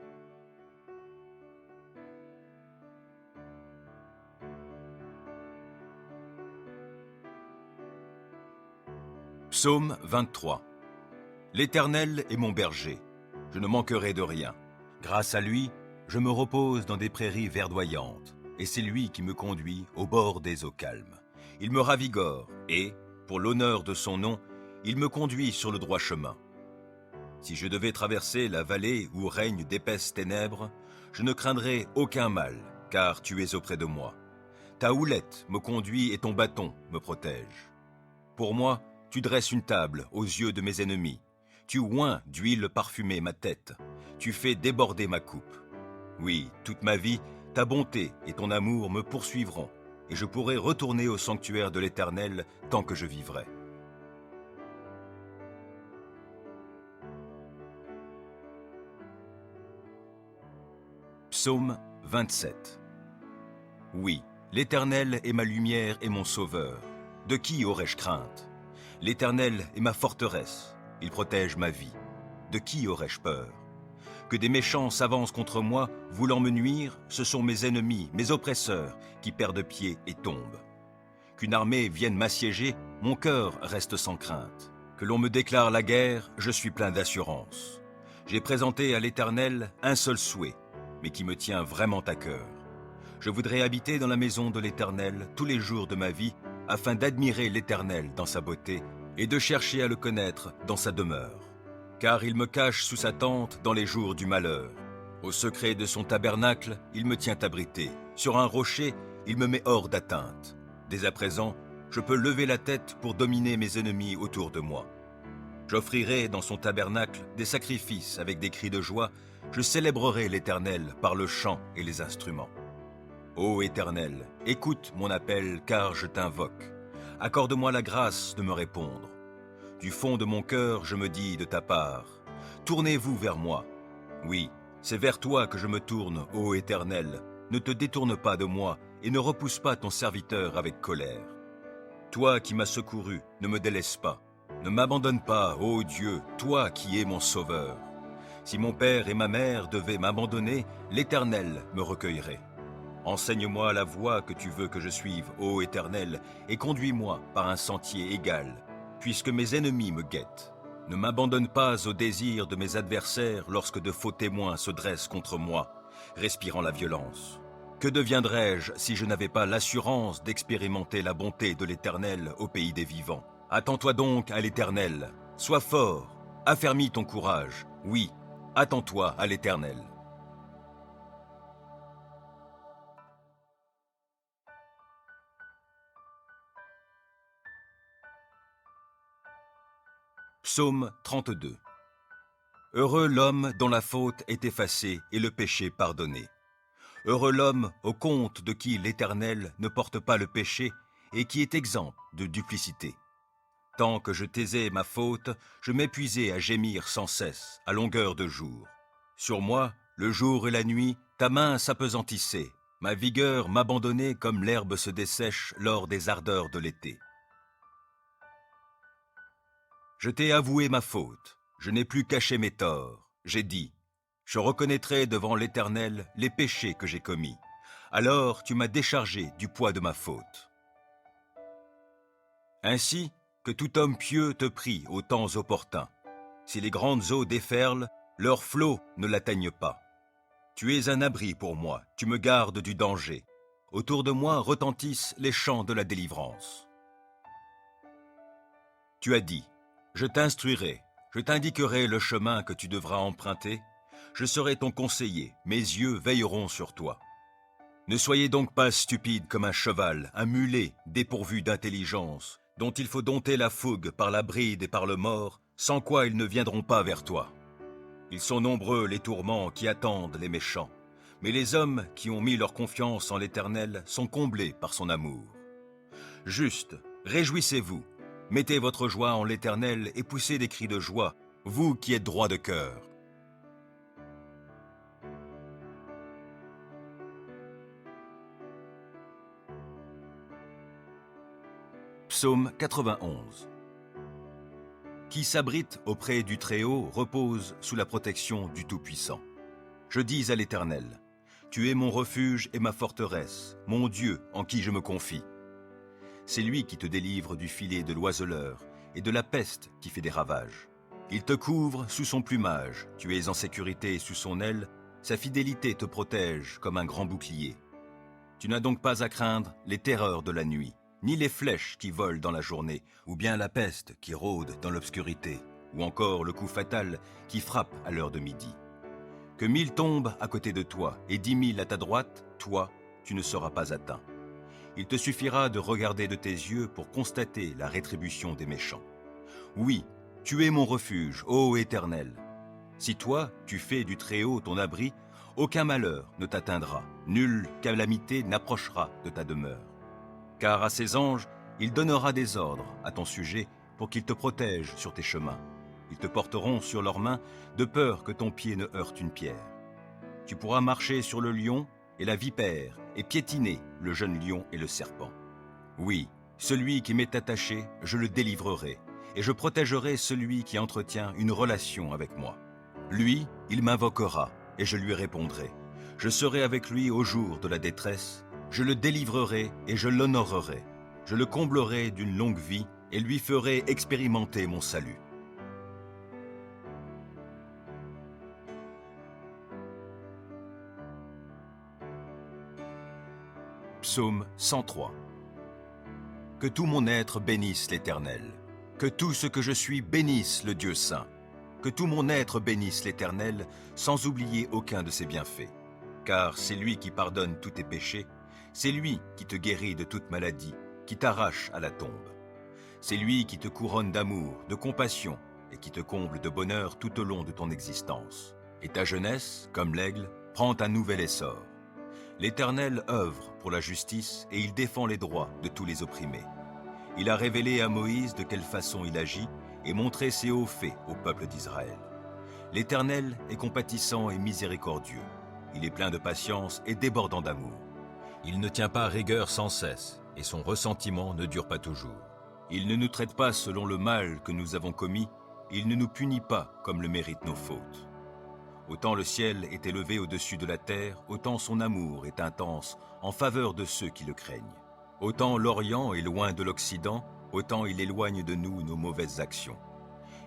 Psaume 23. L'Éternel est mon berger, je ne manquerai de rien. Grâce à lui, je me repose dans des prairies verdoyantes, et c'est lui qui me conduit au bord des eaux calmes. Il me ravigore, et, pour l'honneur de son nom, il me conduit sur le droit chemin. Si je devais traverser la vallée où règnent d'épaisses ténèbres, je ne craindrai aucun mal, car tu es auprès de moi. Ta houlette me conduit et ton bâton me protège. Pour moi, tu dresses une table aux yeux de mes ennemis. Tu oins d'huile parfumée ma tête. Tu fais déborder ma coupe. Oui, toute ma vie, ta bonté et ton amour me poursuivront, et je pourrai retourner au sanctuaire de l'Éternel tant que je vivrai. Psaume 27. Oui, l'Éternel est ma lumière et mon sauveur. De qui aurais-je crainte? L'Éternel est ma forteresse, il protège ma vie. De qui aurais-je peur? Que des méchants s'avancent contre moi, voulant me nuire, ce sont mes ennemis, mes oppresseurs, qui perdent pied et tombent. Qu'une armée vienne m'assiéger, mon cœur reste sans crainte. Que l'on me déclare la guerre, je suis plein d'assurance. J'ai présenté à l'Éternel un seul souhait, mais qui me tient vraiment à cœur. Je voudrais habiter dans la maison de l'Éternel tous les jours de ma vie, afin d'admirer l'Éternel dans sa beauté et de chercher à le connaître dans sa demeure. Car il me cache sous sa tente dans les jours du malheur. Au secret de son tabernacle, il me tient abrité. Sur un rocher, il me met hors d'atteinte. Dès à présent, je peux lever la tête pour dominer mes ennemis autour de moi. J'offrirai dans son tabernacle des sacrifices avec des cris de joie. Je célébrerai l'Éternel par le chant et les instruments. Ô Éternel, écoute mon appel car je t'invoque. Accorde-moi la grâce de me répondre. Du fond de mon cœur, je me dis de ta part, tournez-vous vers moi. Oui, c'est vers toi que je me tourne, ô Éternel. Ne te détourne pas de moi et ne repousse pas ton serviteur avec colère. Toi qui m'as secouru, ne me délaisse pas. Ne m'abandonne pas, ô Dieu, toi qui es mon sauveur. Si mon père et ma mère devaient m'abandonner, l'Éternel me recueillerait. Enseigne-moi la voie que tu veux que je suive, ô Éternel, et conduis-moi par un sentier égal, puisque mes ennemis me guettent. Ne m'abandonne pas au désir de mes adversaires lorsque de faux témoins se dressent contre moi, respirant la violence. Que deviendrais-je si je n'avais pas l'assurance d'expérimenter la bonté de l'Éternel au pays des vivants? Attends-toi donc à l'Éternel, sois fort, affermis ton courage, oui, attends-toi à l'Éternel. Psaume 32. Heureux l'homme dont la faute est effacée et le péché pardonné. Heureux l'homme au compte de qui l'Éternel ne porte pas le péché et qui est exempt de duplicité. Tant que je taisais ma faute, je m'épuisais à gémir sans cesse, à longueur de jour. Sur moi, le jour et la nuit, ta main s'apesantissait, ma vigueur m'abandonnait comme l'herbe se dessèche lors des ardeurs de l'été. Je t'ai avoué ma faute, je n'ai plus caché mes torts. J'ai dit, je reconnaîtrai devant l'Éternel les péchés que j'ai commis. Alors tu m'as déchargé du poids de ma faute. Ainsi, que tout homme pieux te prie aux temps opportuns. Si les grandes eaux déferlent, leurs flots ne l'atteignent pas. Tu es un abri pour moi, tu me gardes du danger. Autour de moi retentissent les chants de la délivrance. Tu as dit, je t'instruirai, je t'indiquerai le chemin que tu devras emprunter. Je serai ton conseiller, mes yeux veilleront sur toi. Ne soyez donc pas stupide comme un cheval, un mulet dépourvu d'intelligence, dont il faut dompter la fougue par la bride et par le mors, sans quoi ils ne viendront pas vers toi. Ils sont nombreux les tourments qui attendent les méchants, mais les hommes qui ont mis leur confiance en l'Éternel sont comblés par son amour. Juste, réjouissez-vous, mettez votre joie en l'Éternel et poussez des cris de joie, vous qui êtes droits de cœur. Psaume 91. Qui s'abrite auprès du Très-Haut repose sous la protection du Tout-Puissant. Je dis à l'Éternel, tu es mon refuge et ma forteresse, mon Dieu en qui je me confie. C'est lui qui te délivre du filet de l'oiseleur et de la peste qui fait des ravages. Il te couvre sous son plumage, tu es en sécurité sous son aile, sa fidélité te protège comme un grand bouclier. Tu n'as donc pas à craindre les terreurs de la nuit, ni les flèches qui volent dans la journée, ou bien la peste qui rôde dans l'obscurité, ou encore le coup fatal qui frappe à l'heure de midi. Que 1000 tombent à côté de toi et 10 000 à ta droite, toi, tu ne seras pas atteint. Il te suffira de regarder de tes yeux pour constater la rétribution des méchants. Oui, tu es mon refuge, ô Éternel. Si toi, tu fais du Très-Haut ton abri, aucun malheur ne t'atteindra, nulle calamité n'approchera de ta demeure. Car à ses anges, il donnera des ordres à ton sujet pour qu'ils te protègent sur tes chemins. Ils te porteront sur leurs mains de peur que ton pied ne heurte une pierre. Tu pourras marcher sur le lion et la vipère et piétiner le jeune lion et le serpent. Oui, celui qui m'est attaché, je le délivrerai et je protégerai celui qui entretient une relation avec moi. Lui, il m'invoquera et je lui répondrai. Je serai avec lui au jour de la détresse. Je le délivrerai et je l'honorerai. Je le comblerai d'une longue vie et lui ferai expérimenter mon salut. Psaume 103. Que tout mon être bénisse l'Éternel. Que tout ce que je suis bénisse le Dieu saint. Que tout mon être bénisse l'Éternel, sans oublier aucun de ses bienfaits. Car c'est lui qui pardonne tous tes péchés. C'est lui qui te guérit de toute maladie, qui t'arrache à la tombe. C'est lui qui te couronne d'amour, de compassion, et qui te comble de bonheur tout au long de ton existence. Et ta jeunesse, comme l'aigle, prend un nouvel essor. L'Éternel œuvre pour la justice et il défend les droits de tous les opprimés. Il a révélé à Moïse de quelle façon il agit et montré ses hauts faits au peuple d'Israël. L'Éternel est compatissant et miséricordieux. Il est plein de patience et débordant d'amour. Il ne tient pas rigueur sans cesse, et son ressentiment ne dure pas toujours. Il ne nous traite pas selon le mal que nous avons commis, il ne nous punit pas comme le méritent nos fautes. Autant le ciel est élevé au-dessus de la terre, autant son amour est intense en faveur de ceux qui le craignent. Autant l'Orient est loin de l'Occident, autant il éloigne de nous nos mauvaises actions.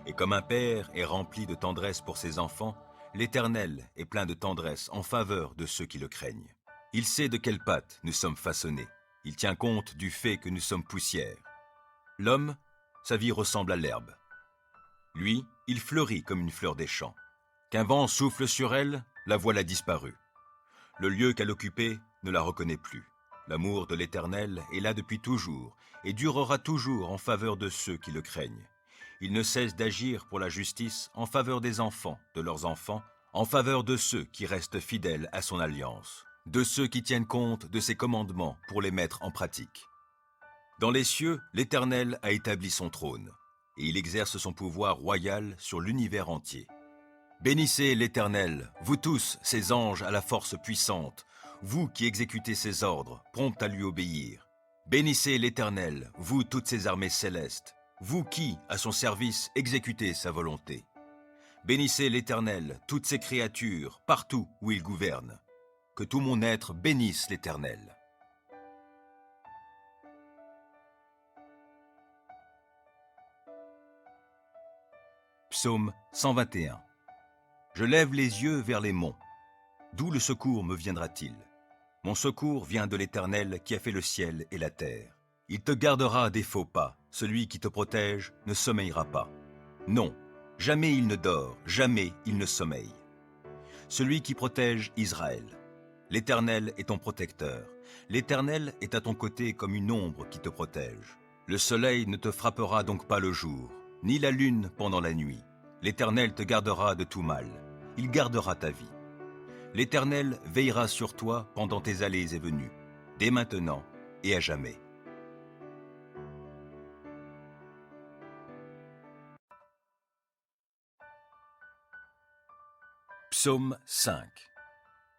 Et comme un père est rempli de tendresse pour ses enfants, l'Éternel est plein de tendresse en faveur de ceux qui le craignent. Il sait de quelle pâte nous sommes façonnés. Il tient compte du fait que nous sommes poussière. L'homme, sa vie ressemble à l'herbe. Lui, il fleurit comme une fleur des champs. Qu'un vent souffle sur elle, la voilà disparue. Le lieu qu'elle occupait ne la reconnaît plus. L'amour de l'Éternel est là depuis toujours et durera toujours en faveur de ceux qui le craignent. Il ne cesse d'agir pour la justice en faveur des enfants, de leurs enfants, en faveur de ceux qui restent fidèles à son alliance, de ceux qui tiennent compte de ses commandements pour les mettre en pratique. Dans les cieux, l'Éternel a établi son trône, et il exerce son pouvoir royal sur l'univers entier. Bénissez l'Éternel, vous tous, ses anges à la force puissante, vous qui exécutez ses ordres, prompts à lui obéir. Bénissez l'Éternel, vous toutes ses armées célestes, vous qui, à son service, exécutez sa volonté. Bénissez l'Éternel, toutes ses créatures, partout où il gouverne. Que tout mon être bénisse l'Éternel. Psaume 121. Je lève les yeux vers les monts. D'où le secours me viendra-t-il? Mon secours vient de l'Éternel qui a fait le ciel et la terre. Il te gardera des faux pas. Celui qui te protège ne sommeillera pas. Non, jamais il ne dort, jamais il ne sommeille. Celui qui protège Israël. L'Éternel est ton protecteur. L'Éternel est à ton côté comme une ombre qui te protège. Le soleil ne te frappera donc pas le jour, ni la lune pendant la nuit. L'Éternel te gardera de tout mal. Il gardera ta vie. L'Éternel veillera sur toi pendant tes allées et venues, dès maintenant et à jamais. Psaume 5.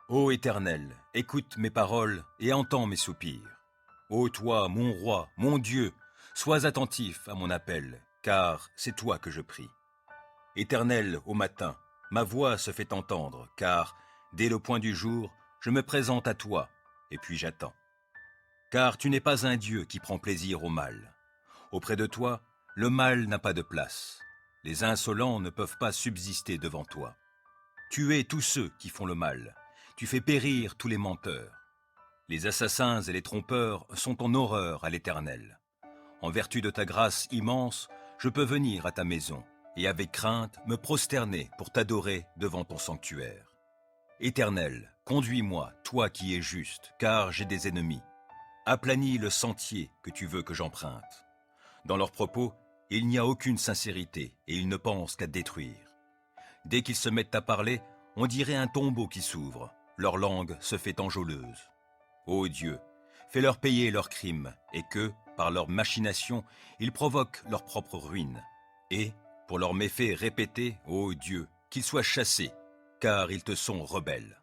Ô Éternel, écoute mes paroles et entends mes soupirs. Ô toi, mon roi, mon Dieu, sois attentif à mon appel, car c'est toi que je prie. Éternel, au matin, ma voix se fait entendre, car, dès le point du jour, je me présente à toi, et puis j'attends. Car tu n'es pas un Dieu qui prend plaisir au mal. Auprès de toi, le mal n'a pas de place. Les insolents ne peuvent pas subsister devant toi. Tu hais tous ceux qui font le mal. Tu fais périr tous les menteurs. Les assassins et les trompeurs sont en horreur à l'Éternel. En vertu de ta grâce immense, je peux venir à ta maison et avec crainte me prosterner pour t'adorer devant ton sanctuaire. Éternel, conduis-moi, toi qui es juste, car j'ai des ennemis. Aplanis le sentier que tu veux que j'emprunte. Dans leurs propos, il n'y a aucune sincérité et ils ne pensent qu'à détruire. Dès qu'ils se mettent à parler, on dirait un tombeau qui s'ouvre. Leur langue se fait enjôleuse. Ô Dieu, fais-leur payer leurs crimes et que, par leurs machinations, ils provoquent leur propre ruine. Et, pour leurs méfaits répétés, ô Dieu, qu'ils soient chassés, car ils te sont rebelles.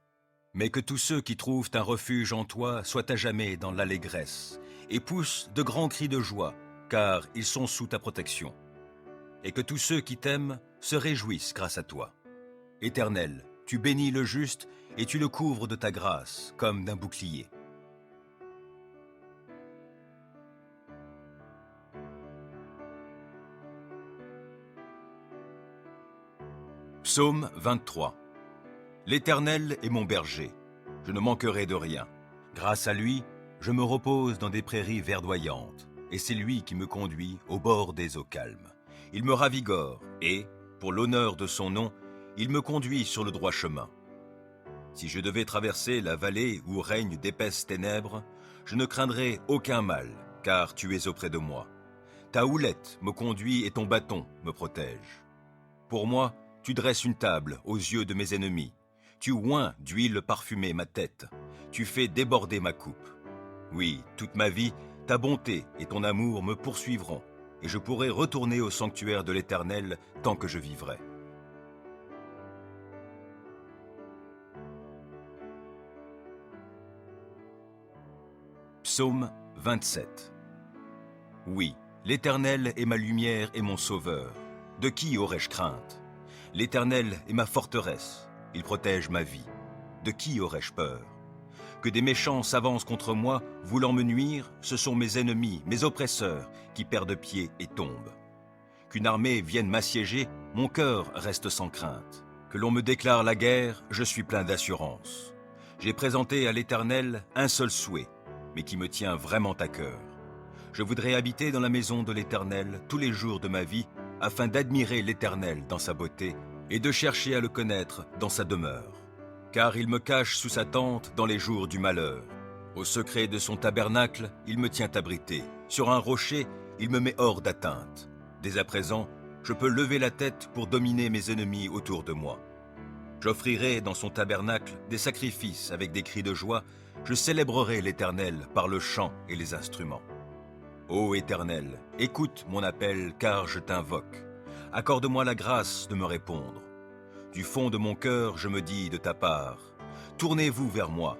Mais que tous ceux qui trouvent un refuge en toi soient à jamais dans l'allégresse et poussent de grands cris de joie, car ils sont sous ta protection. Et que tous ceux qui t'aiment se réjouissent grâce à toi. Éternel, tu bénis le juste et tu le couvres de ta grâce comme d'un bouclier. Psaume 23. L'Éternel est mon berger, je ne manquerai de rien. Grâce à lui, je me repose dans des prairies verdoyantes, et c'est lui qui me conduit au bord des eaux calmes. Il me ravigore, et, pour l'honneur de son nom, il me conduit sur le droit chemin. Si je devais traverser la vallée où règnent d'épaisses ténèbres, je ne craindrais aucun mal, car tu es auprès de moi. Ta houlette me conduit et ton bâton me protège. Pour moi, tu dresses une table aux yeux de mes ennemis. Tu oins d'huile parfumée ma tête. Tu fais déborder ma coupe. Oui, toute ma vie, ta bonté et ton amour me poursuivront, et je pourrai retourner au sanctuaire de l'Éternel tant que je vivrai. Psaume 27. Oui, l'Éternel est ma lumière et mon sauveur. De qui aurais-je crainte? L'Éternel est ma forteresse. Il protège ma vie. De qui aurais-je peur? Que des méchants s'avancent contre moi, voulant me nuire, ce sont mes ennemis, mes oppresseurs, qui perdent pied et tombent. Qu'une armée vienne m'assiéger, mon cœur reste sans crainte. Que l'on me déclare la guerre, je suis plein d'assurance. J'ai présenté à l'Éternel un seul souhait, mais qui me tient vraiment à cœur. Je voudrais habiter dans la maison de l'Éternel tous les jours de ma vie, afin d'admirer l'Éternel dans sa beauté et de chercher à le connaître dans sa demeure. Car il me cache sous sa tente dans les jours du malheur. Au secret de son tabernacle, il me tient abrité. Sur un rocher, il me met hors d'atteinte. Dès à présent, je peux lever la tête pour dominer mes ennemis autour de moi. J'offrirai dans son tabernacle des sacrifices avec des cris de joie, je célébrerai l'Éternel par le chant et les instruments. Ô Éternel, écoute mon appel car je t'invoque. Accorde-moi la grâce de me répondre. Du fond de mon cœur, je me dis de ta part, tournez-vous vers moi.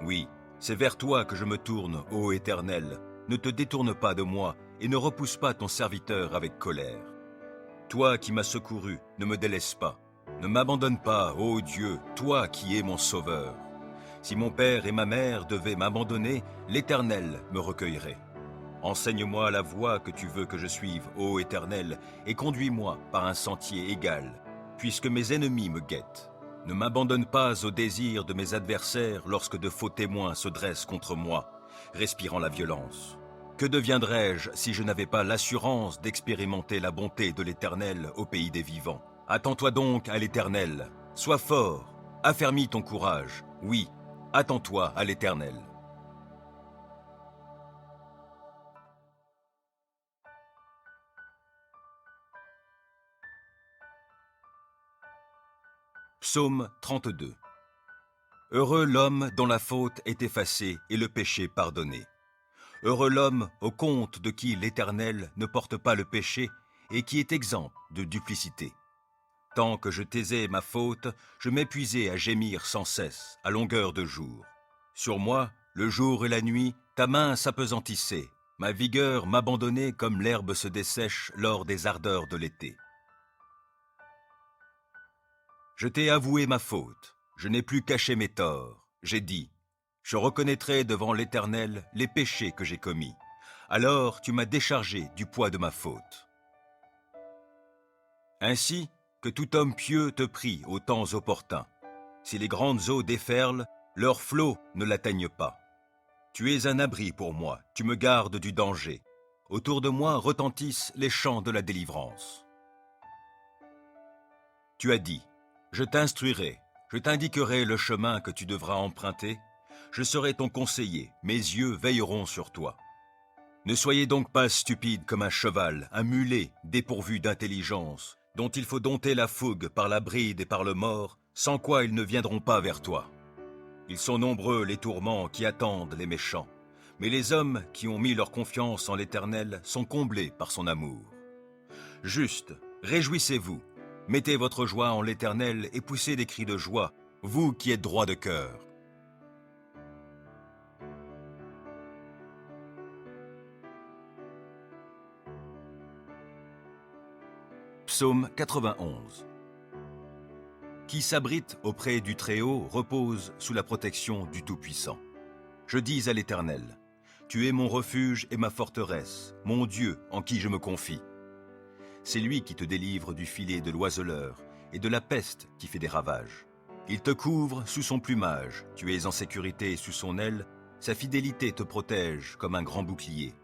Oui, c'est vers toi que je me tourne, ô Éternel. Ne te détourne pas de moi et ne repousse pas ton serviteur avec colère. Toi qui m'as secouru, ne me délaisse pas. Ne m'abandonne pas, ô Dieu, toi qui es mon sauveur. Si mon père et ma mère devaient m'abandonner, l'Éternel me recueillerait. Enseigne-moi la voie que tu veux que je suive, ô Éternel, et conduis-moi par un sentier égal, puisque mes ennemis me guettent. Ne m'abandonne pas au désir de mes adversaires lorsque de faux témoins se dressent contre moi, respirant la violence. Que deviendrais-je si je n'avais pas l'assurance d'expérimenter la bonté de l'Éternel au pays des vivants? Attends-toi donc à l'Éternel. Sois fort, affermis ton courage. Oui, attends-toi à l'Éternel. Psaume 32. Heureux l'homme dont la faute est effacée et le péché pardonné. Heureux l'homme au compte de qui l'Éternel ne porte pas le péché et qui est exempt de duplicité. Tant que je taisais ma faute, je m'épuisais à gémir sans cesse, à longueur de jour. Sur moi, le jour et la nuit, ta main s'apesantissait, ma vigueur m'abandonnait comme l'herbe se dessèche lors des ardeurs de l'été. Je t'ai avoué ma faute, je n'ai plus caché mes torts. J'ai dit, je reconnaîtrai devant l'Éternel les péchés que j'ai commis. Alors tu m'as déchargé du poids de ma faute. Ainsi, que tout homme pieux te prie aux temps opportuns. Si les grandes eaux déferlent, leurs flots ne l'atteignent pas. Tu es un abri pour moi, tu me gardes du danger. Autour de moi retentissent les chants de la délivrance. Tu as dit, je t'instruirai, je t'indiquerai le chemin que tu devras emprunter. Je serai ton conseiller, mes yeux veilleront sur toi. Ne soyez donc pas stupide comme un cheval, un mulet dépourvu d'intelligence, dont il faut dompter la fougue par la bride et par le mors, sans quoi ils ne viendront pas vers toi. Ils sont nombreux les tourments qui attendent les méchants, mais les hommes qui ont mis leur confiance en l'Éternel sont comblés par son amour. Juste, réjouissez-vous, mettez votre joie en l'Éternel et poussez des cris de joie, vous qui êtes droits de cœur. Psaume 91. Qui s'abrite auprès du Très-Haut repose sous la protection du Tout-Puissant. Je dis à l'Éternel, tu es mon refuge et ma forteresse, mon Dieu en qui je me confie. C'est lui qui te délivre du filet de l'oiseleur et de la peste qui fait des ravages. Il te couvre sous son plumage, tu es en sécurité sous son aile, sa fidélité te protège comme un grand bouclier.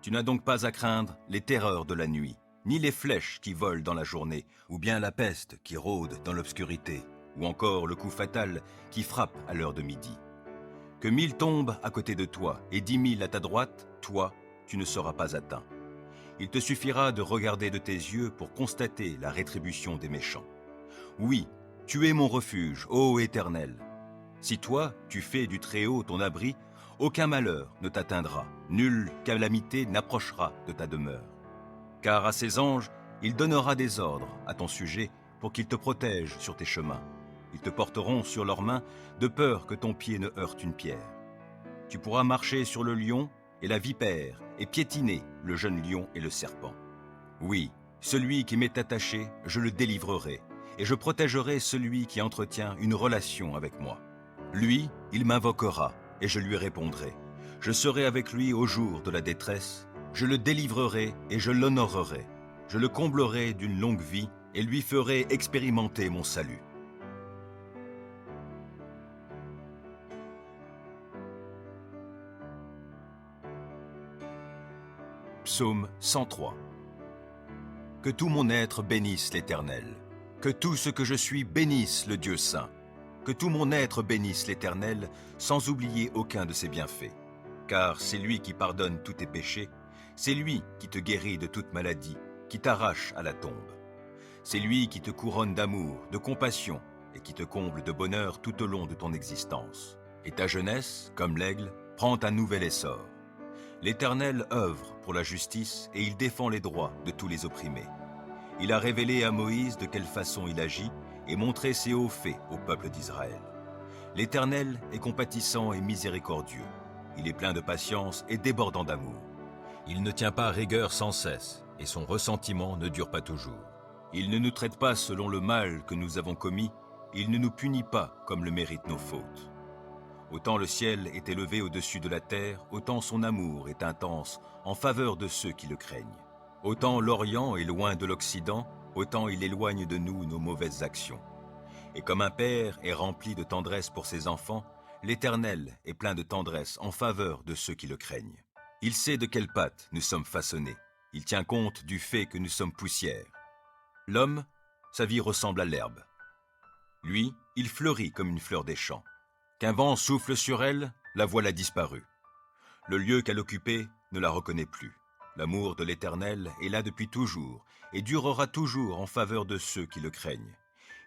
Tu n'as donc pas à craindre les terreurs de la nuit, ni les flèches qui volent dans la journée, ou bien la peste qui rôde dans l'obscurité, ou encore le coup fatal qui frappe à l'heure de midi. Que 1000 tombent à côté de toi et 10 000 à ta droite, toi, tu ne seras pas atteint. Il te suffira de regarder de tes yeux pour constater la rétribution des méchants. Oui, tu es mon refuge, ô Éternel. Si toi, tu fais du Très-Haut ton abri, aucun malheur ne t'atteindra, nulle calamité n'approchera de ta demeure. Car à ses anges, il donnera des ordres à ton sujet pour qu'ils te protègent sur tes chemins. Ils te porteront sur leurs mains de peur que ton pied ne heurte une pierre. Tu pourras marcher sur le lion et la vipère et piétiner le jeune lion et le serpent. Oui, celui qui m'est attaché, je le délivrerai et je protégerai celui qui entretient une relation avec moi. Lui, il m'invoquera et je lui répondrai. Je serai avec lui au jour de la détresse. Je le délivrerai et je l'honorerai. Je le comblerai d'une longue vie et lui ferai expérimenter mon salut. Psaume 103. Que tout mon être bénisse l'Éternel. Que tout ce que je suis bénisse le Dieu saint. Que tout mon être bénisse l'Éternel, sans oublier aucun de ses bienfaits. Car c'est lui qui pardonne tous tes péchés. C'est lui qui te guérit de toute maladie, qui t'arrache à la tombe. C'est lui qui te couronne d'amour, de compassion, et qui te comble de bonheur tout au long de ton existence. Et ta jeunesse, comme l'aigle, prend un nouvel essor. L'Éternel œuvre pour la justice et il défend les droits de tous les opprimés. Il a révélé à Moïse de quelle façon il agit et montré ses hauts faits au peuple d'Israël. L'Éternel est compatissant et miséricordieux. Il est plein de patience et débordant d'amour. Il ne tient pas rigueur sans cesse et son ressentiment ne dure pas toujours. Il ne nous traite pas selon le mal que nous avons commis, il ne nous punit pas comme le méritent nos fautes. Autant le ciel est élevé au-dessus de la terre, autant son amour est intense en faveur de ceux qui le craignent. Autant l'Orient est loin de l'Occident, autant il éloigne de nous nos mauvaises actions. Et comme un père est rempli de tendresse pour ses enfants, l'Éternel est plein de tendresse en faveur de ceux qui le craignent. Il sait de quelle pâte nous sommes façonnés. Il tient compte du fait que nous sommes poussière. L'homme, sa vie ressemble à l'herbe. Lui, il fleurit comme une fleur des champs. Qu'un vent souffle sur elle, la voilà disparue. Le lieu qu'elle occupait ne la reconnaît plus. L'amour de l'Éternel est là depuis toujours et durera toujours en faveur de ceux qui le craignent.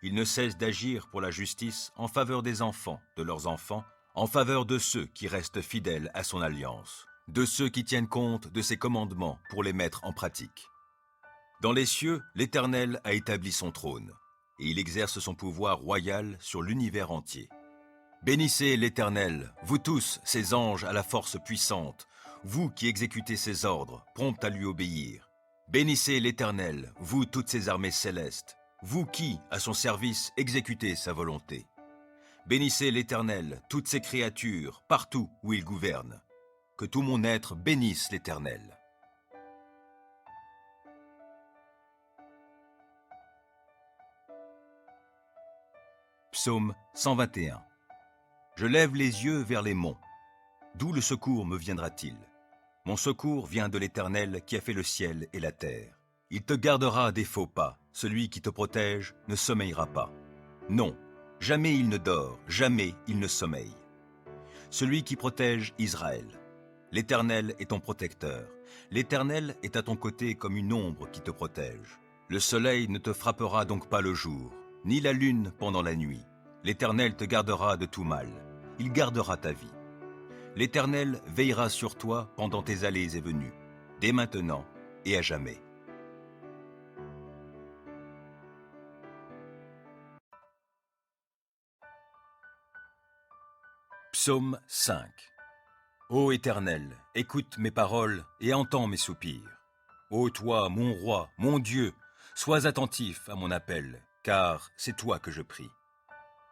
Il ne cesse d'agir pour la justice en faveur des enfants, de leurs enfants, en faveur de ceux qui restent fidèles à son alliance, de ceux qui tiennent compte de ses commandements pour les mettre en pratique. Dans les cieux, l'Éternel a établi son trône et il exerce son pouvoir royal sur l'univers entier. Bénissez l'Éternel, vous tous, ses anges à la force puissante, vous qui exécutez ses ordres, prompts à lui obéir. Bénissez l'Éternel, vous toutes ses armées célestes, vous qui, à son service, exécutez sa volonté. Bénissez l'Éternel, toutes ses créatures, partout où il gouverne. Que tout mon être bénisse l'Éternel. Psaume 121. Je lève les yeux vers les monts. D'où le secours me viendra-t-il? Mon secours vient de l'Éternel qui a fait le ciel et la terre. Il te gardera des faux pas. Celui qui te protège ne sommeillera pas. Non, jamais il ne dort, jamais il ne sommeille. Celui qui protège Israël. L'Éternel est ton protecteur. L'Éternel est à ton côté comme une ombre qui te protège. Le soleil ne te frappera donc pas le jour, ni la lune pendant la nuit. L'Éternel te gardera de tout mal. Il gardera ta vie. L'Éternel veillera sur toi pendant tes allées et venues, dès maintenant et à jamais. Psaume 5. Ô Éternel, écoute mes paroles et entends mes soupirs. Ô toi, mon roi, mon Dieu, sois attentif à mon appel, car c'est toi que je prie.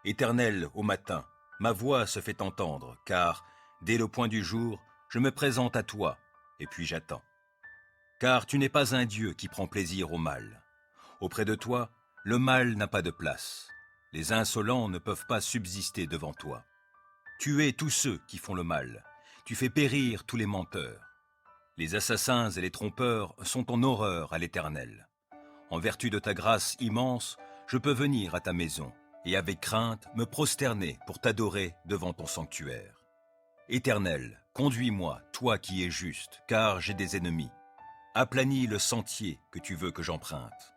Éternel, au matin, ma voix se fait entendre, car, dès le point du jour, je me présente à toi, et puis j'attends. Car tu n'es pas un Dieu qui prend plaisir au mal. Auprès de toi, le mal n'a pas de place. Les insolents ne peuvent pas subsister devant toi. Tu hais tous ceux qui font le mal. Tu fais périr tous les menteurs. Les assassins et les trompeurs sont en horreur à l'Éternel. En vertu de ta grâce immense, je peux venir à ta maison et avec crainte me prosterner pour t'adorer devant ton sanctuaire. Éternel, conduis-moi, toi qui es juste, car j'ai des ennemis. Aplanis le sentier que tu veux que j'emprunte.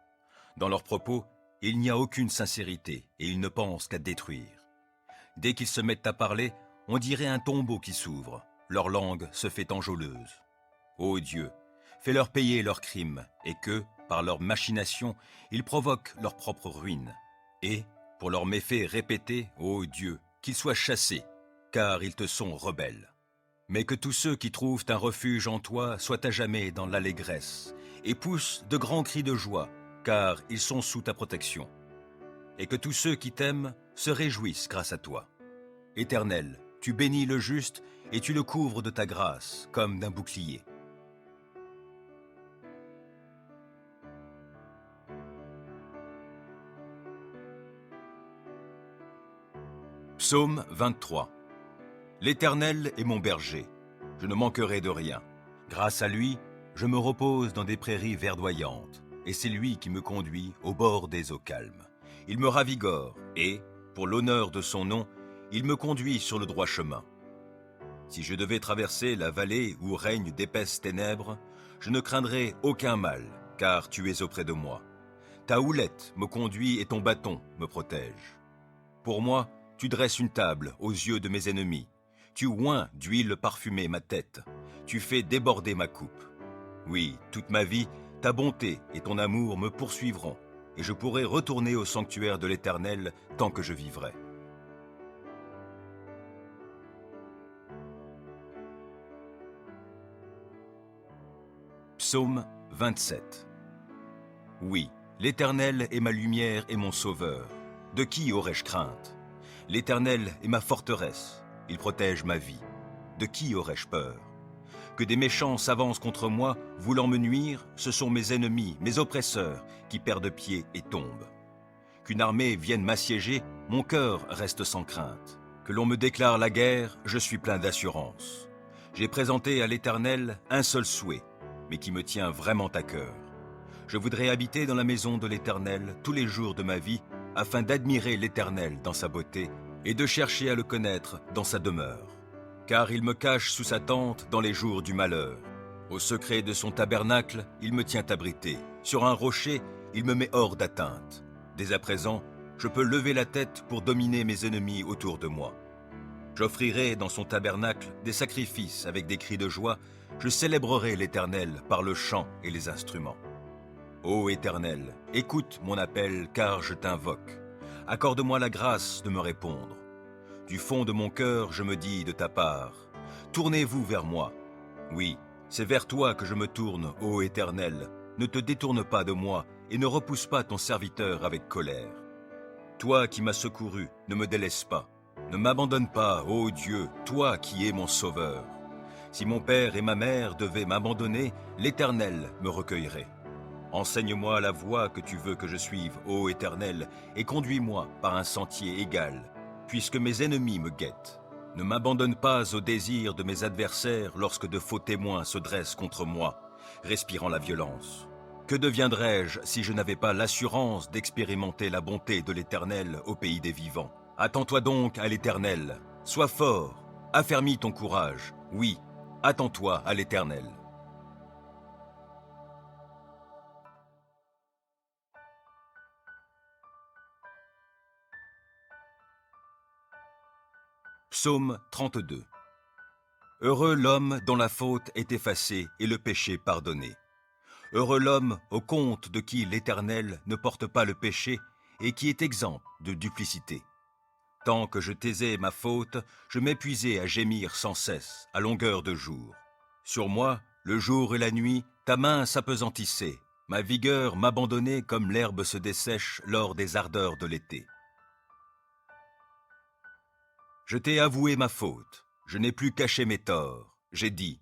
Dans leurs propos, il n'y a aucune sincérité et ils ne pensent qu'à détruire. Dès qu'ils se mettent à parler, on dirait un tombeau qui s'ouvre. Leur langue se fait enjôleuse. Ô Dieu, fais-leur payer leurs crimes et que, par leurs machinations, ils provoquent leur propre ruine. Et, pour leurs méfaits répétés, ô Dieu, qu'ils soient chassés, car ils te sont rebelles. Mais que tous ceux qui trouvent un refuge en toi soient à jamais dans l'allégresse et poussent de grands cris de joie, car ils sont sous ta protection. Et que tous ceux qui t'aiment se réjouissent grâce à toi. Éternel, tu bénis le juste et tu le couvres de ta grâce comme d'un bouclier. Psaume 23. L'Éternel est mon berger, je ne manquerai de rien. Grâce à lui, je me repose dans des prairies verdoyantes, et c'est lui qui me conduit au bord des eaux calmes. Il me ravigore, et, pour l'honneur de son nom, il me conduit sur le droit chemin. Si je devais traverser la vallée où règnent d'épaisses ténèbres, je ne craindrais aucun mal, car tu es auprès de moi. Ta houlette me conduit et ton bâton me protège. Pour moi, tu dresses une table aux yeux de mes ennemis. Tu oins d'huile parfumée ma tête. Tu fais déborder ma coupe. Oui, toute ma vie, ta bonté et ton amour me poursuivront, et je pourrai retourner au sanctuaire de l'Éternel tant que je vivrai. Psaume 27. Oui, l'Éternel est ma lumière et mon sauveur. De qui aurais-je crainte? L'Éternel est ma forteresse, il protège ma vie. De qui aurais-je peur? Que des méchants s'avancent contre moi, voulant me nuire, ce sont mes ennemis, mes oppresseurs, qui perdent pied et tombent. Qu'une armée vienne m'assiéger, mon cœur reste sans crainte. Que l'on me déclare la guerre, je suis plein d'assurance. J'ai présenté à l'Éternel un seul souhait, mais qui me tient vraiment à cœur. Je voudrais habiter dans la maison de l'Éternel tous les jours de ma vie, afin d'admirer l'Éternel dans sa beauté et de chercher à le connaître dans sa demeure. Car il me cache sous sa tente dans les jours du malheur. Au secret de son tabernacle, il me tient abrité. Sur un rocher, il me met hors d'atteinte. Dès à présent, je peux lever la tête pour dominer mes ennemis autour de moi. J'offrirai dans son tabernacle des sacrifices avec des cris de joie. Je célébrerai l'Éternel par le chant et les instruments. Ô Éternel, écoute mon appel car je t'invoque. Accorde-moi la grâce de me répondre. Du fond de mon cœur, je me dis de ta part, tournez-vous vers moi. Oui, c'est vers toi que je me tourne, ô Éternel. Ne te détourne pas de moi et ne repousse pas ton serviteur avec colère. Toi qui m'as secouru, ne me délaisse pas. Ne m'abandonne pas, ô Dieu, toi qui es mon sauveur. Si mon père et ma mère devaient m'abandonner, l'Éternel me recueillerait. Enseigne-moi la voie que tu veux que je suive, ô Éternel, et conduis-moi par un sentier égal, puisque mes ennemis me guettent. Ne m'abandonne pas au désir de mes adversaires lorsque de faux témoins se dressent contre moi, respirant la violence. Que deviendrais-je si je n'avais pas l'assurance d'expérimenter la bonté de l'Éternel au pays des vivants? Attends-toi donc à l'Éternel, sois fort, affermis ton courage, oui, attends-toi à l'Éternel. Psaume 32. Heureux l'homme dont la faute est effacée et le péché pardonné. Heureux l'homme au compte de qui l'Éternel ne porte pas le péché et qui est exempt de duplicité. Tant que je taisais ma faute, je m'épuisais à gémir sans cesse, à longueur de jour. Sur moi, le jour et la nuit, ta main s'apesantissait, ma vigueur m'abandonnait comme l'herbe se dessèche lors des ardeurs de l'été. Je t'ai avoué ma faute, je n'ai plus caché mes torts. J'ai dit,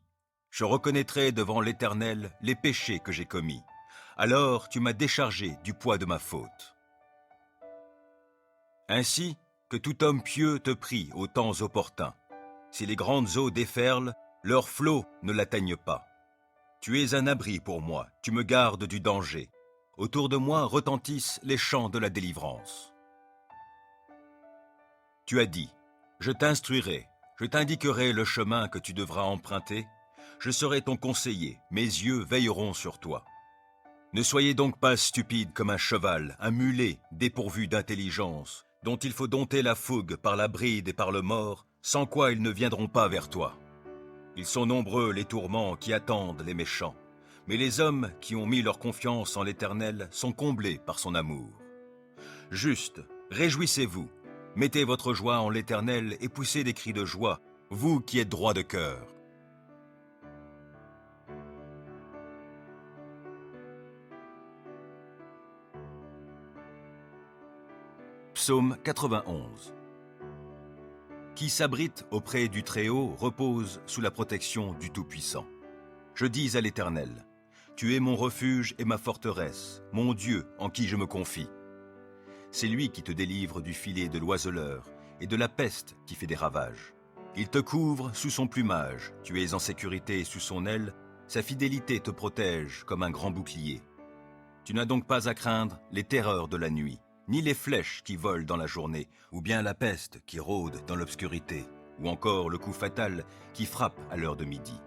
je reconnaîtrai devant l'Éternel les péchés que j'ai commis. Alors tu m'as déchargé du poids de ma faute. Ainsi que tout homme pieux te prie aux temps opportuns. Si les grandes eaux déferlent, leurs flots ne l'atteignent pas. Tu es un abri pour moi, tu me gardes du danger. Autour de moi retentissent les chants de la délivrance. Tu as dit, je t'instruirai, je t'indiquerai le chemin que tu devras emprunter, je serai ton conseiller, mes yeux veilleront sur toi. Ne soyez donc pas stupide comme un cheval, un mulet dépourvu d'intelligence, dont il faut dompter la fougue par la bride et par le mors, sans quoi ils ne viendront pas vers toi. Ils sont nombreux les tourments qui attendent les méchants, mais les hommes qui ont mis leur confiance en l'Éternel sont comblés par son amour. Juste, réjouissez-vous, mettez votre joie en l'Éternel et poussez des cris de joie, vous qui êtes droits de cœur. Psaume 91. Qui s'abrite auprès du Très-Haut repose sous la protection du Tout-Puissant. Je dis à l'Éternel, tu es mon refuge et ma forteresse, mon Dieu en qui je me confie. C'est lui qui te délivre du filet de l'oiseleur et de la peste qui fait des ravages. Il te couvre sous son plumage, tu es en sécurité sous son aile, sa fidélité te protège comme un grand bouclier. Tu n'as donc pas à craindre les terreurs de la nuit, ni les flèches qui volent dans la journée, ou bien la peste qui rôde dans l'obscurité, ou encore le coup fatal qui frappe à l'heure de midi.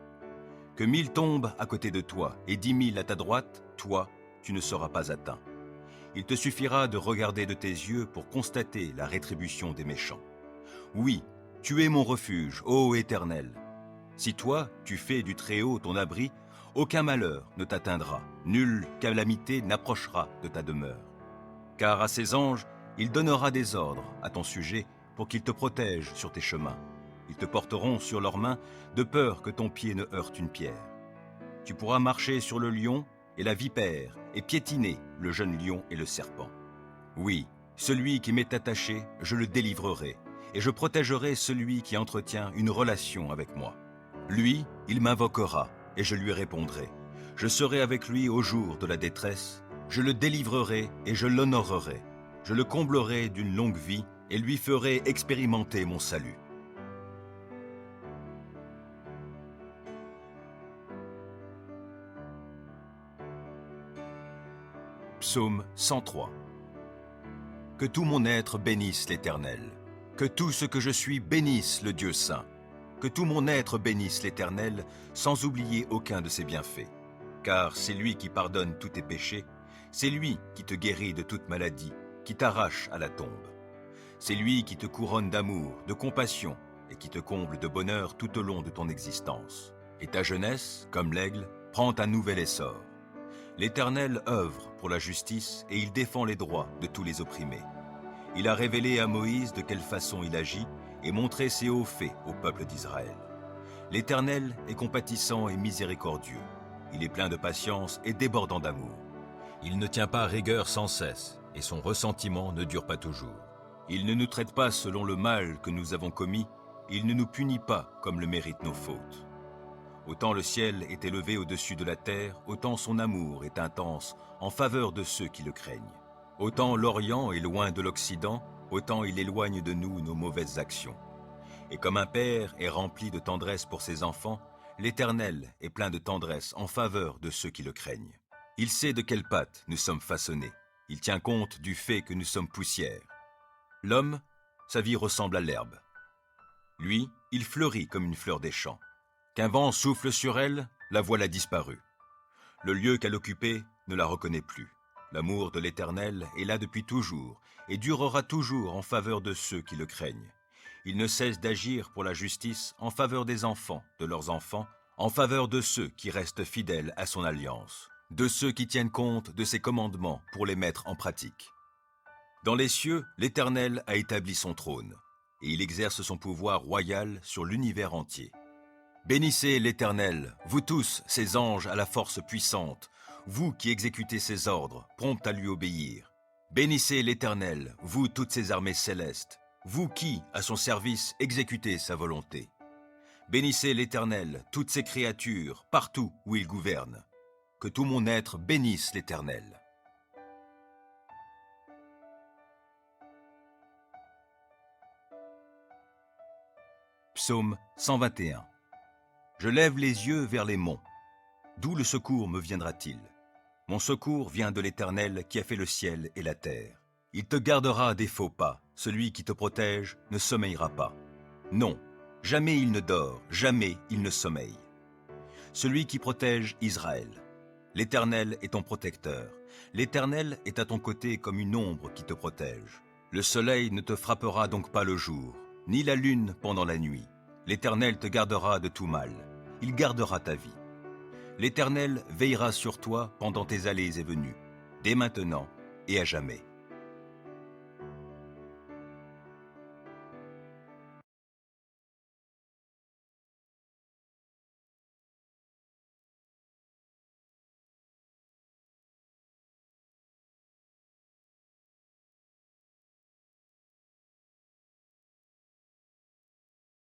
Que 1000 tombent à côté de toi et 10 000 à ta droite, toi, tu ne seras pas atteint. Il te suffira de regarder de tes yeux pour constater la rétribution des méchants. Oui, tu es mon refuge, ô Éternel. Si toi, tu fais du Très-Haut ton abri, aucun malheur ne t'atteindra, nulle calamité n'approchera de ta demeure. Car à ses anges, il donnera des ordres à ton sujet pour qu'ils te protègent sur tes chemins. Ils te porteront sur leurs mains de peur que ton pied ne heurte une pierre. Tu pourras marcher sur le lion et la vipère et piétiner le jeune lion et le serpent. Oui, celui qui m'est attaché, je le délivrerai, et je protégerai celui qui entretient une relation avec moi. Lui, il m'invoquera, et je lui répondrai. Je serai avec lui au jour de la détresse, je le délivrerai et je l'honorerai. Je le comblerai d'une longue vie et lui ferai expérimenter mon salut. Psaume 103. Que tout mon être bénisse l'Éternel. Que tout ce que je suis bénisse le Dieu saint. Que tout mon être bénisse l'Éternel, sans oublier aucun de ses bienfaits. Car c'est lui qui pardonne tous tes péchés, c'est lui qui te guérit de toute maladie, qui t'arrache à la tombe. C'est lui qui te couronne d'amour, de compassion, et qui te comble de bonheur tout au long de ton existence. Et ta jeunesse, comme l'aigle, prend un nouvel essor. L'Éternel œuvre pour la justice et il défend les droits de tous les opprimés. Il a révélé à Moïse de quelle façon il agit et montré ses hauts faits au peuple d'Israël. L'Éternel est compatissant et miséricordieux. Il est plein de patience et débordant d'amour. Il ne tient pas rigueur sans cesse et son ressentiment ne dure pas toujours. Il ne nous traite pas selon le mal que nous avons commis, il ne nous punit pas comme le méritent nos fautes. Autant le ciel est élevé au-dessus de la terre, autant son amour est intense en faveur de ceux qui le craignent. Autant l'Orient est loin de l'Occident, autant il éloigne de nous nos mauvaises actions. Et comme un père est rempli de tendresse pour ses enfants, l'Éternel est plein de tendresse en faveur de ceux qui le craignent. Il sait de quelle pâte nous sommes façonnés. Il tient compte du fait que nous sommes poussière. L'homme, sa vie ressemble à l'herbe. Lui, il fleurit comme une fleur des champs. Qu'un vent souffle sur elle, la voilà disparue. Le lieu qu'elle occupait ne la reconnaît plus. L'amour de l'Éternel est là depuis toujours et durera toujours en faveur de ceux qui le craignent. Il ne cesse d'agir pour la justice en faveur des enfants, de leurs enfants, en faveur de ceux qui restent fidèles à son alliance, de ceux qui tiennent compte de ses commandements pour les mettre en pratique. Dans les cieux, l'Éternel a établi son trône et il exerce son pouvoir royal sur l'univers entier. Bénissez l'Éternel, vous tous, ses anges à la force puissante, vous qui exécutez ses ordres, prompts à lui obéir. Bénissez l'Éternel, vous toutes ses armées célestes, vous qui, à son service, exécutez sa volonté. Bénissez l'Éternel, toutes ses créatures, partout où il gouverne. Que tout mon être bénisse l'Éternel. Psaume 121. Je lève les yeux vers les monts. D'où le secours me viendra-t-il? Mon secours vient de l'Éternel qui a fait le ciel et la terre. Il te gardera des faux pas. Celui qui te protège ne sommeillera pas. Non, jamais il ne dort, jamais il ne sommeille. Celui qui protège Israël. L'Éternel est ton protecteur. L'Éternel est à ton côté comme une ombre qui te protège. Le soleil ne te frappera donc pas le jour, ni la lune pendant la nuit. L'Éternel te gardera de tout mal. Il gardera ta vie. L'Éternel veillera sur toi pendant tes allées et venues, dès maintenant et à jamais.